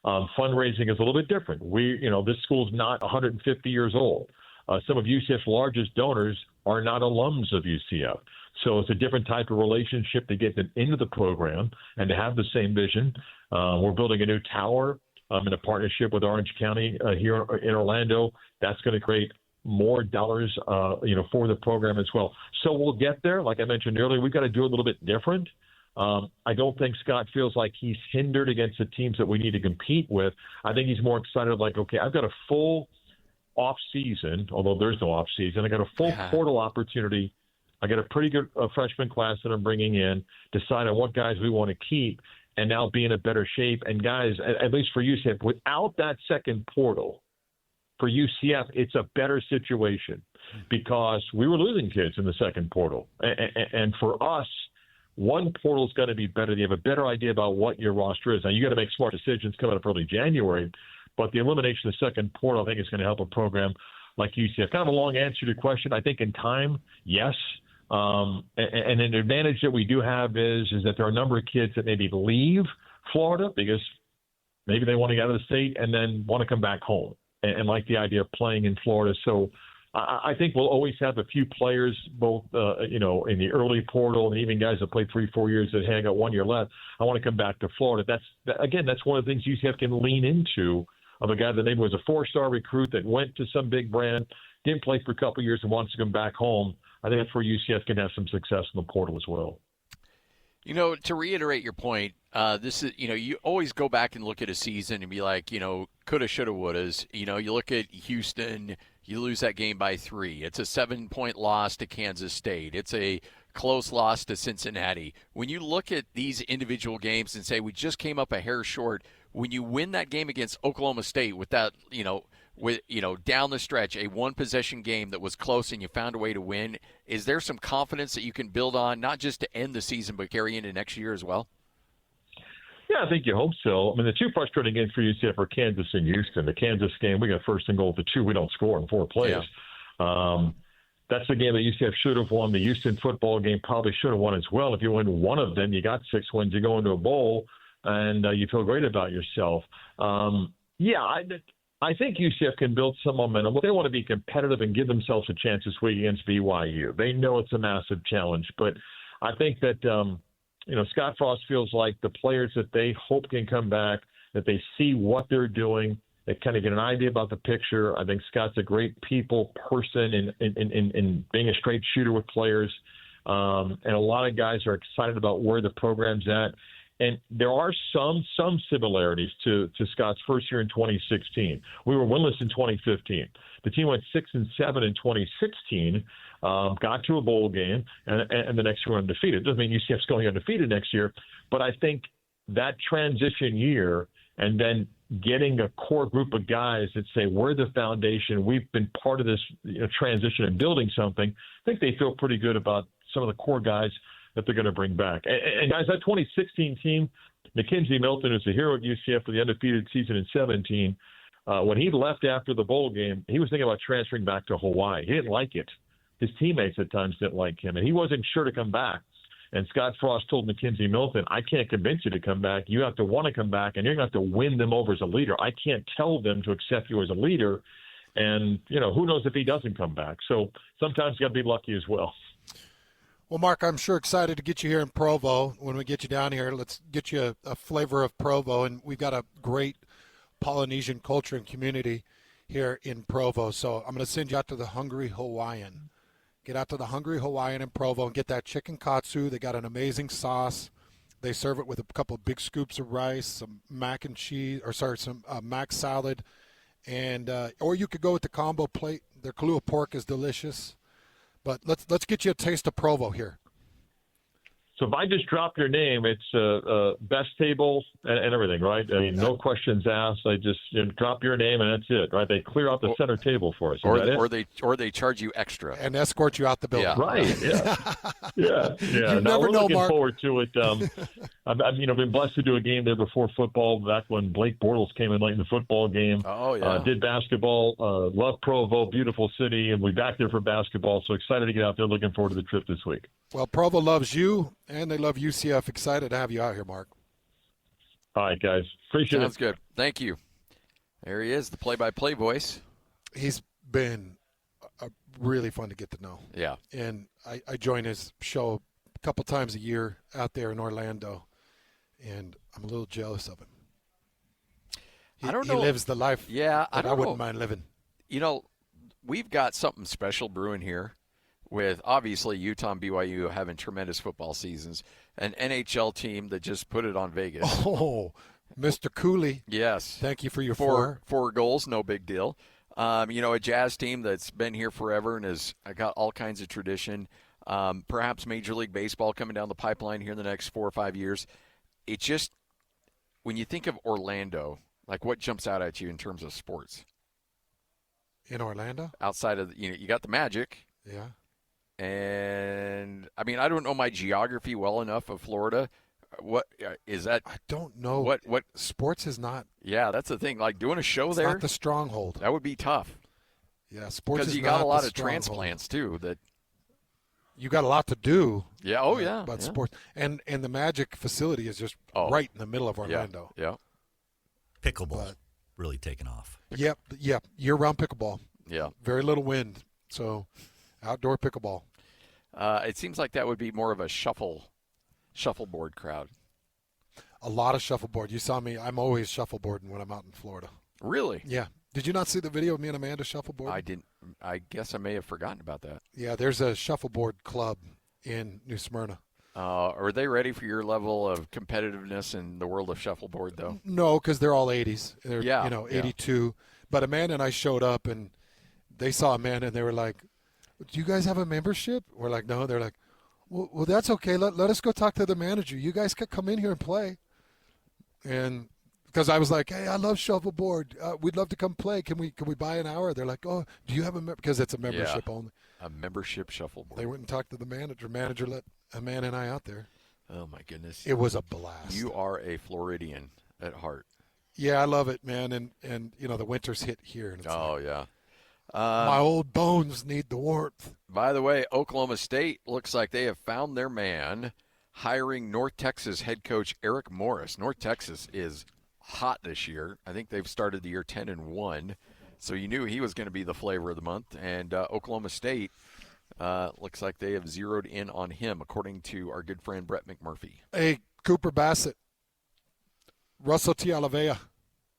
Fundraising is a little bit different. This school's not 150 years old. Some of UCF's largest donors are not alums of UCF. So it's a different type of relationship to get them into the program and to have the same vision. We're building a new tower in a partnership with Orange County here in Orlando. That's going to create more dollars, for the program as well. So we'll get there. Like I mentioned earlier, we've got to do a little bit different. I don't think Scott feels like he's hindered against the teams that we need to compete with. I think he's more excited, like, okay, I've got a full off season, although there's no off season. I got a full portal opportunity. I got a pretty good freshman class that I'm bringing in, decide on what guys we want to keep, and now be in a better shape. And guys, at least for UCF, without that second portal, for UCF, it's a better situation because we were losing kids in the second portal. And for us, one portal is going to be better. You have a better idea about what your roster is. Now, you got to make smart decisions coming up early January, but the elimination of the second portal, I think, is going to help a program like UCF. Kind of a long answer to your question. I think in time, yes. And an advantage that we do have is that there are a number of kids that maybe leave Florida because maybe they want to get out of the state and then want to come back home and like the idea of playing in Florida. So I think we'll always have a few players, both in the early portal and even guys that played 3-4 years that hang got 1 year left. I want to come back to Florida. That's one of the things UCF can lean into, of a guy that maybe was a 4-star recruit that went to some big brand, didn't play for a couple of years and wants to come back home. I think that's where UCF can have some success in the portal as well. To reiterate your point, this is, you always go back and look at a season and be like, coulda, shoulda, wouldas. You look at Houston, you lose that game by 3. It's a 7-point loss to Kansas State. It's a close loss to Cincinnati. When you look at these individual games and say we just came up a hair short, when you win that game against Oklahoma State with that, down the stretch, a one-possession game that was close and you found a way to win, is there some confidence that you can build on, not just to end the season but carry into next year as well? Yeah, I think you hope so. I mean, the two frustrating games for UCF are Kansas and Houston. The Kansas game, we got first and goal at the 2. We don't score in 4 plays. Yeah. That's the game that UCF should have won. The Houston football game probably should have won as well. If you win one of them, you got 6 wins. You go into a bowl, and you feel great about yourself. I think UCF can build some momentum. They want to be competitive and give themselves a chance this week against BYU. They know it's a massive challenge, but I think that Scott Frost feels like the players that they hope can come back, that they see what they're doing, they kind of get an idea about the picture. I think Scott's a great people person in being a straight shooter with players, and a lot of guys are excited about where the program's at. And there are some similarities to Scott's first year in 2016. We were winless in 2015. The team went 6-7 in 2016, got to a bowl game, and the next year were undefeated. Doesn't mean UCF's going undefeated next year, but I think that transition year and then getting a core group of guys that say, we're the foundation, we've been part of this transition and building something, I think they feel pretty good about some of the core guys that they're going to bring back. And guys, that 2016 team, Mackenzie Milton is the hero at UCF for the undefeated season in 17. When he left after the bowl game, he was thinking about transferring back to Hawaii. He didn't like it. His teammates at times didn't like him, and he wasn't sure to come back. And Scott Frost told Mackenzie Milton, I can't convince you to come back. You have to want to come back, and you're going to have to win them over as a leader. I can't tell them to accept you as a leader. And, who knows if he doesn't come back. So sometimes you got to be lucky as well. Well, Mark, I'm sure excited to get you here in Provo. When we get you down here, let's get you a flavor of Provo. And we've got a great Polynesian culture and community here in Provo. So I'm going to send you out to the Hungry Hawaiian. Get out to the Hungry Hawaiian in Provo and get that chicken katsu. They got an amazing sauce. They serve it with a couple of big scoops of rice, some mac and cheese, some mac salad. And or you could go with the combo plate. Their Kahlua pork is delicious. But let's get you a taste of Provo here. So if I just drop your name, it's best table and everything, right? I mean, no questions asked. I just drop your name and that's it, right? They clear out the center table for us. Or they charge you extra and escort you out the building. Yeah. Right? Yeah. You now never we're know, looking Mark. forward to it. I've been blessed to do a game there before football. Back when Blake Bortles came in late in the football game. Oh yeah. Did basketball. Love Provo, beautiful city, and we're back there for basketball. So excited to get out there. Looking forward to the trip this week. Well, Provo loves you. And they love UCF. Excited to have you out here, Mark. All right, guys. Appreciate it. Sounds good. Thank you. There he is, the play-by-play voice. He's been really fun to get to know. Yeah. And I join his show a couple times a year out there in Orlando, and I'm a little jealous of him. I don't know. He lives the life that I wouldn't mind living. We've got something special brewing here. With obviously Utah and BYU having tremendous football seasons, an NHL team that just put it on Vegas. Oh, Mr. Cooley. Yes. Thank you for your four goals, no big deal. A Jazz team that's been here forever and has got all kinds of tradition. Perhaps Major League Baseball coming down the pipeline here in the next 4 or 5 years. It just, when you think of Orlando, like what jumps out at you in terms of sports? In Orlando? Outside of, you got the Magic. Yeah. And, I don't know my geography well enough of Florida. What is that? I don't know. What sports is not. Yeah, that's the thing. Like doing a show there. Not the stronghold. That would be tough. Yeah, sports is because you not got a lot the of transplants too. That you got a lot to do. Yeah. Oh yeah. About sports, and the Magic facility is just right in the middle of Orlando. Yeah. Pickleball really taken off. Yep. Year-round pickleball. Yeah. Very little wind So, outdoor pickleball. It seems like that would be more of a shuffleboard crowd. A lot of shuffleboard. You saw me. I'm always shuffleboarding when I'm out in Florida. Really? Yeah. Did you not see the video of me and Amanda shuffleboarding? I didn't. I guess I may have forgotten about that. Yeah, there's a shuffleboard club in New Smyrna. Are they ready for your level of competitiveness in the world of shuffleboard, though? No, because they're all 80s. They're, Yeah, 82. But Amanda and I showed up, and they saw Amanda, and they were like, do you guys have a membership? We're like, no. They're like, well, that's okay. Let us go talk to the manager. You guys could come in here and play. And because I was like, hey, I love shuffleboard. We'd love to come play. Can we buy an hour? They're like, oh, do you have a because it's a membership only. A membership shuffleboard. They went and talked to the manager. Manager let Amanda and I out there. Oh, my goodness. It was a blast. You are a Floridian at heart. Yeah, I love it, man. And the winters hit here. And it's yeah. My old bones need the warmth. By the way, Oklahoma State looks like they have found their man, hiring North Texas head coach Eric Morris. North Texas is hot this year. I think they've started the year 10-1, so you knew he was going to be the flavor of the month. And Oklahoma State looks like they have zeroed in on him, according to our good friend Brett McMurphy. Hey, Cooper Bassett, Russell Tialavea,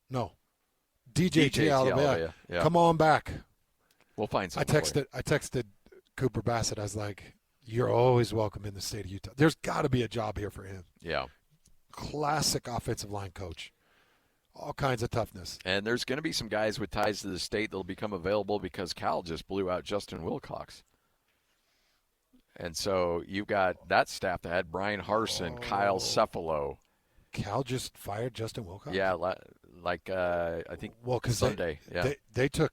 no, DJ Tialavea, yeah. Come on back. We'll find something. I texted Cooper Bassett. I was like, you're always welcome in the state of Utah. There's got to be a job here for him. Yeah. Classic offensive line coach. All kinds of toughness. And there's going to be some guys with ties to the state that will become available because Cal just blew out Justin Wilcox. And so you've got that staff that had Brian Harsin, Kyle Cephalo. Cal just fired Justin Wilcox? Yeah, I think Sunday. They took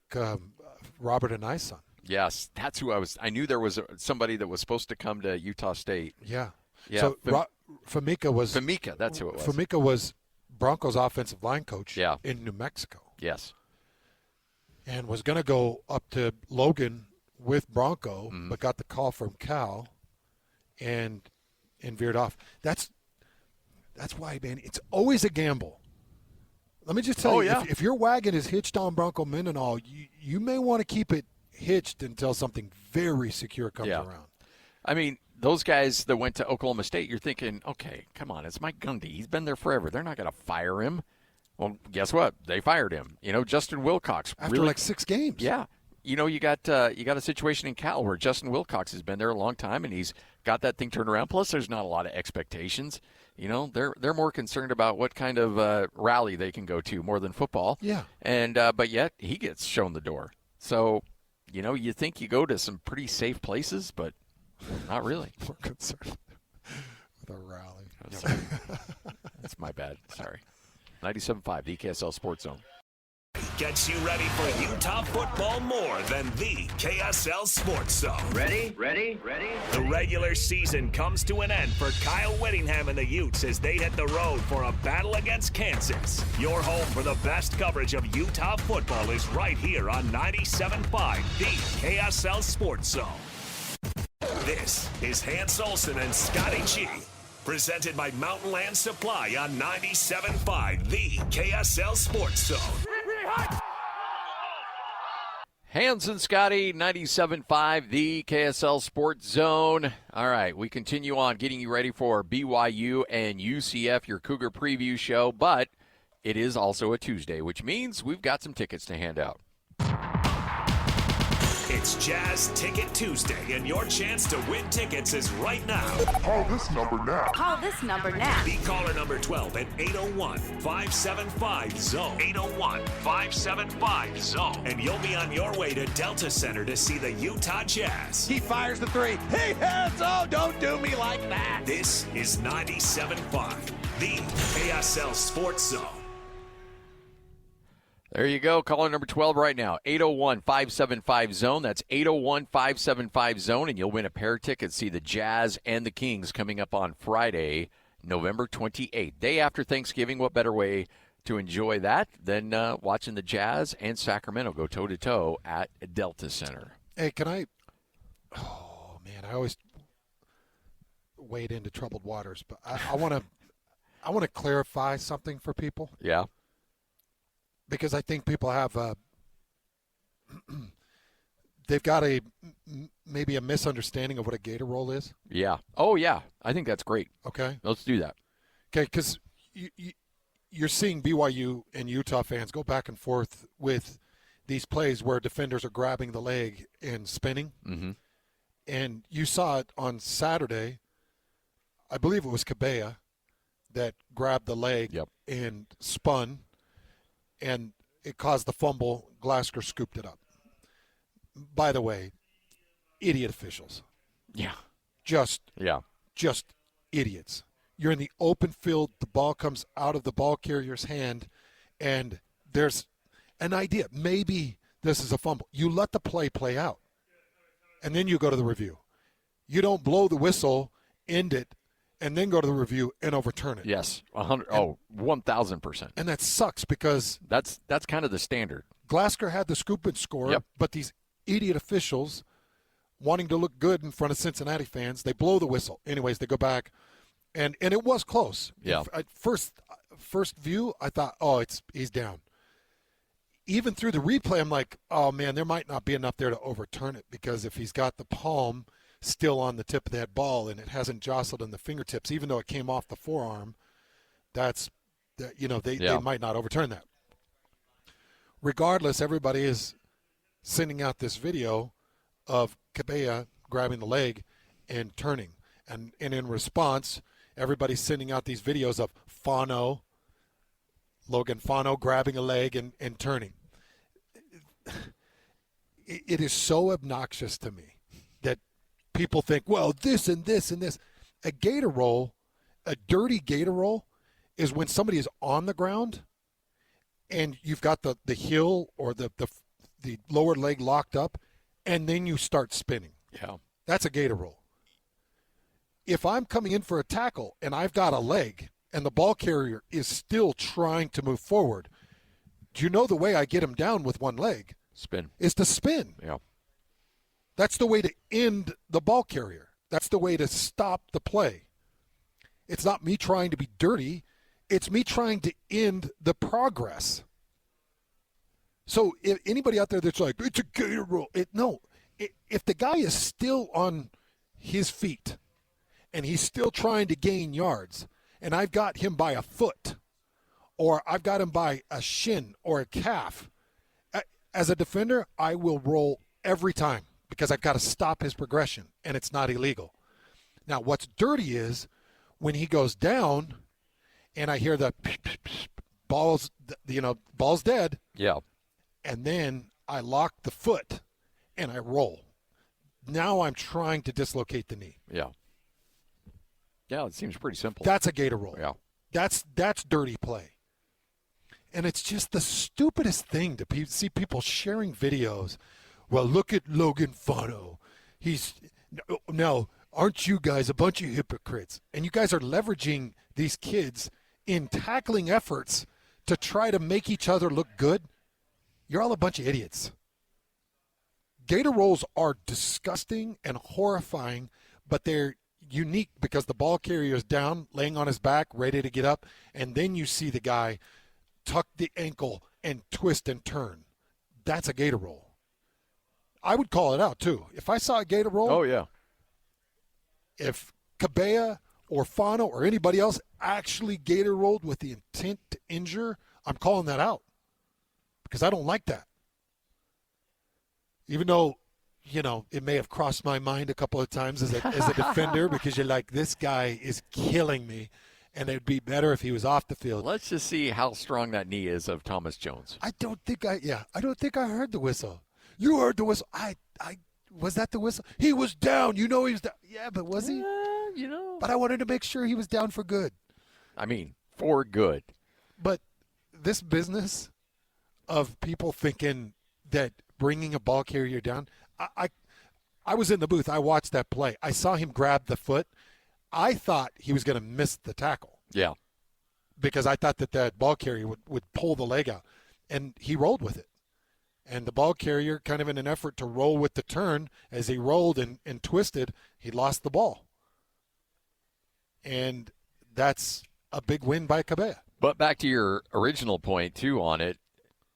Robert and I's son. Yes, that's who I knew there was somebody that was supposed to come to Utah State. Yeah. Yeah. So Famika, that's who it was. Famika was Broncos offensive line coach in New Mexico. Yes. And was going to go up to Logan with Bronco, but got the call from Cal and veered off. That's why, man, it's always a gamble. Let me just tell you, if your wagon is hitched on Bronco Mendenhall, you may want to keep it hitched until something very secure comes around. I mean, those guys that went to Oklahoma State, you're thinking, okay, come on, it's Mike Gundy. He's been there forever. They're not going to fire him. Well, guess what? They fired him. Justin Wilcox. After like 6 games. Yeah. You got a situation in Cal where Justin Wilcox has been there a long time, and he's got that thing turned around. Plus, there's not a lot of expectations. They're more concerned about what kind of rally they can go to more than football. Yeah. And but yet he gets shown the door. So, you think you go to some pretty safe places, but not really. More concerned with a rally. Sorry. That's my bad. Sorry. 97.5, the KSL Sports Zone. Gets you ready for Utah football more than the KSL Sports Zone. Ready? The regular season comes to an end for Kyle Whittingham and the Utes as they hit the road for a battle against Kansas. Your home for the best coverage of Utah football is right here on 97.5, the KSL Sports Zone. This is Hans Olsen and Scotty G. Presented by Mountain Land Supply on 97.5, the KSL Sports Zone. Hans and Scotty, 97.5, the KSL Sports Zone. All right, we continue on getting you ready for BYU and UCF, your Cougar preview show, but it is also a Tuesday, which means we've got some tickets to hand out. It's Jazz Ticket Tuesday, and your chance to win tickets is right now. Call this number now. Be caller number 12 at 801-575-ZONE. 801-575-ZONE. And you'll be on your way to Delta Center to see the Utah Jazz. He fires the three. Hey, hands, don't do me like that. This is 97.5, the KSL Sports Zone. There you go. Caller number 12 right now, 801-575-ZONE. That's 801-575-ZONE, and you'll win a pair of tickets. See the Jazz and the Kings coming up on Friday, November 28th. Day after Thanksgiving. What better way to enjoy that than watching the Jazz and Sacramento go toe-to-toe at Delta Center? Hey, can I – oh, man, I always wade into troubled waters, but I want to clarify something for people.— Because I think people have they've got maybe a misunderstanding of what a Gator roll is. Yeah. Oh, yeah. I think that's great. Okay. Let's do that. Okay, because you're seeing BYU and Utah fans go back and forth with these plays where defenders are grabbing the leg and spinning. Mm-hmm. And you saw it on Saturday. I believe it was Cabella that grabbed the leg and spun, and it caused the fumble. Glasgow scooped it up. By the way, idiot officials. Yeah. Just idiots. You're in the open field. The ball comes out of the ball carrier's hand, and there's an idea. Maybe this is a fumble. You let the play out, and then you go to the review. You don't blow the whistle, end it, and then go to the review and overturn it. Yes, 1,000%. And that sucks because that's kind of the standard. Glasgow had the scoop and score, but these idiot officials wanting to look good in front of Cincinnati fans, they blow the whistle. Anyways, they go back, and it was close. Yeah. First view, I thought, he's down. Even through the replay, I'm like, oh, man, there might not be enough there to overturn it because if he's got the palm still on the tip of that ball and it hasn't jostled in the fingertips, even though it came off the forearm, they might not overturn that. Regardless, everybody is sending out this video of Cabella grabbing the leg and turning. And in response, everybody's sending out these videos of Logan Fano grabbing a leg and turning. It is so obnoxious to me that people think, well, this and this and this. A Gator roll, a dirty Gator roll, is when somebody is on the ground and you've got the heel or the lower leg locked up, and then you start spinning. Yeah. That's a Gator roll. If I'm coming in for a tackle and I've got a leg and the ball carrier is still trying to move forward, do you know the way I get him down with one leg? Spin. Is to spin. Yeah. That's the way to end the ball carrier. That's the way to stop the play. It's not me trying to be dirty. It's me trying to end the progress. So if anybody out there that's like, it's a Gator roll. If the guy is still on his feet and he's still trying to gain yards and I've got him by a foot or I've got him by a shin or a calf, as a defender, I will roll every time because I've got to stop his progression, and it's not illegal. Now, what's dirty is when he goes down and I hear the ball's dead. Yeah. And then I lock the foot and I roll. Now I'm trying to dislocate the knee. Yeah. Yeah, it seems pretty simple. That's a Gator roll. Yeah. That's dirty play. And it's just the stupidest thing to see people sharing videos. Well, look at Logan Fano. Now, aren't you guys a bunch of hypocrites? And you guys are leveraging these kids in tackling efforts to try to make each other look good. You're all a bunch of idiots. Gator rolls are disgusting and horrifying, but they're unique because the ball carrier is down, laying on his back, ready to get up, and then you see the guy tuck the ankle and twist and turn. That's a Gator roll. I would call it out, too. If I saw a Gator roll. Oh, yeah. If Cabella or Fano or anybody else actually Gator rolled with the intent to injure, I'm calling that out because I don't like that. Even though, it may have crossed my mind a couple of times as a defender because you're like, this guy is killing me, and it would be better if he was off the field. Let's just see how strong that knee is of Thomas Jones. I don't think I heard the whistle. You heard the whistle. Was that the whistle? He was down. He was down. Yeah, but was he? But I wanted to make sure he was down for good. I mean, for good. But this business of people thinking that bringing a ball carrier down, I was in the booth. I watched that play. I saw him grab the foot. I thought he was going to miss the tackle. Yeah. Because I thought that ball carrier would pull the leg out. And he rolled with it. And the ball carrier, kind of in an effort to roll with the turn, as he rolled and twisted, he lost the ball. And that's a big win by Cabella. But back to your original point, too, on it,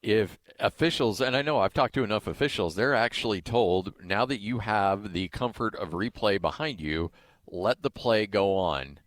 if officials, and I know I've talked to enough officials, they're actually told, now that you have the comfort of replay behind you, let the play go on,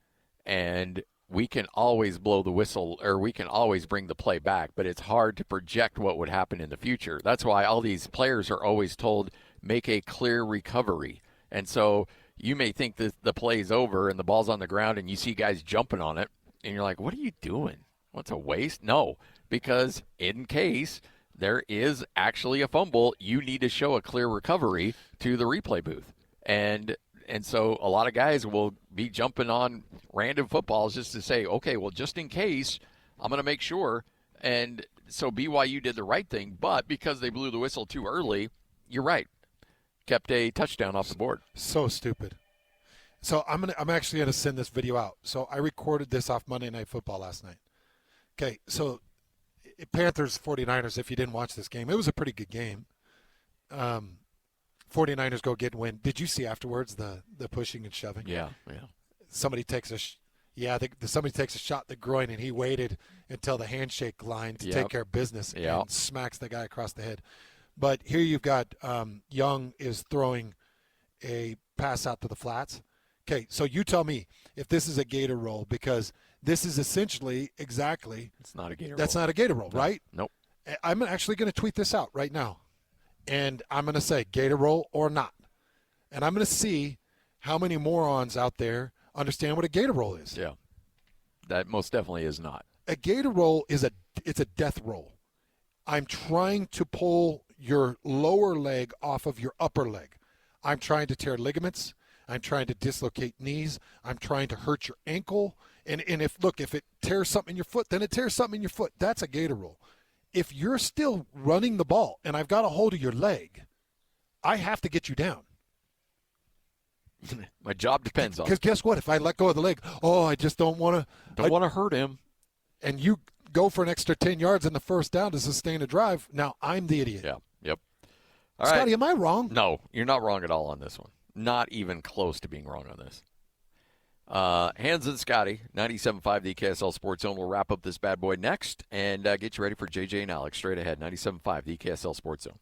and we can always blow the whistle, or we can always bring the play back, but it's hard to project what would happen in the future. That's why all these players are always told, make a clear recovery. And so you may think that the play's over and the ball's on the ground and you see guys jumping on it, and you're like, what are you doing? What's a waste? No, because in case there is actually a fumble, you need to show a clear recovery to the replay booth. And so a lot of guys will be jumping on random footballs just to say, okay, well, just in case, I'm going to make sure. And so BYU did the right thing, but because they blew the whistle too early, you're right, kept a touchdown off the board. So stupid. So I'm actually going to send this video out. So I recorded this off Monday Night Football last night. Okay, so Panthers 49ers, if you didn't watch this game, it was a pretty good game. 49ers go get win. Did you see afterwards the pushing and shoving? Yeah. Somebody takes somebody takes a shot at the groin, and he waited until the handshake line to take care of business and smacks the guy across the head. But here you've got Young is throwing a pass out to the flats. Okay, so you tell me if this is a Gator roll, because this is essentially exactly. It's not a Gator roll. That's not a Gator roll, right? Nope. I'm actually going to tweet this out right now. And I'm going to say Gator roll or not. And I'm going to see how many morons out there understand what a Gator roll is. Yeah. That most definitely is not. A Gator roll is it's a death roll. I'm trying to pull your lower leg off of your upper leg. I'm trying to tear ligaments. I'm trying to dislocate knees. I'm trying to hurt your ankle. And if it tears something in your foot, then it tears something in your foot. That's a Gator roll. If you're still running the ball and I've got a hold of your leg, I have to get you down. My job depends on it. Because guess what? If I let go of the leg, I just don't want to hurt him. And you go for an extra 10 yards in the first down to sustain a drive. Now I'm the idiot. Yeah. Yep. All right. Scotty, am I wrong? No, you're not wrong at all on this one. Not even close to being wrong on this. Hans and Scotty, 97.5 the KSL Sports Zone. We'll wrap up this bad boy next and get you ready for JJ and Alex straight ahead. 97.5 the KSL Sports Zone.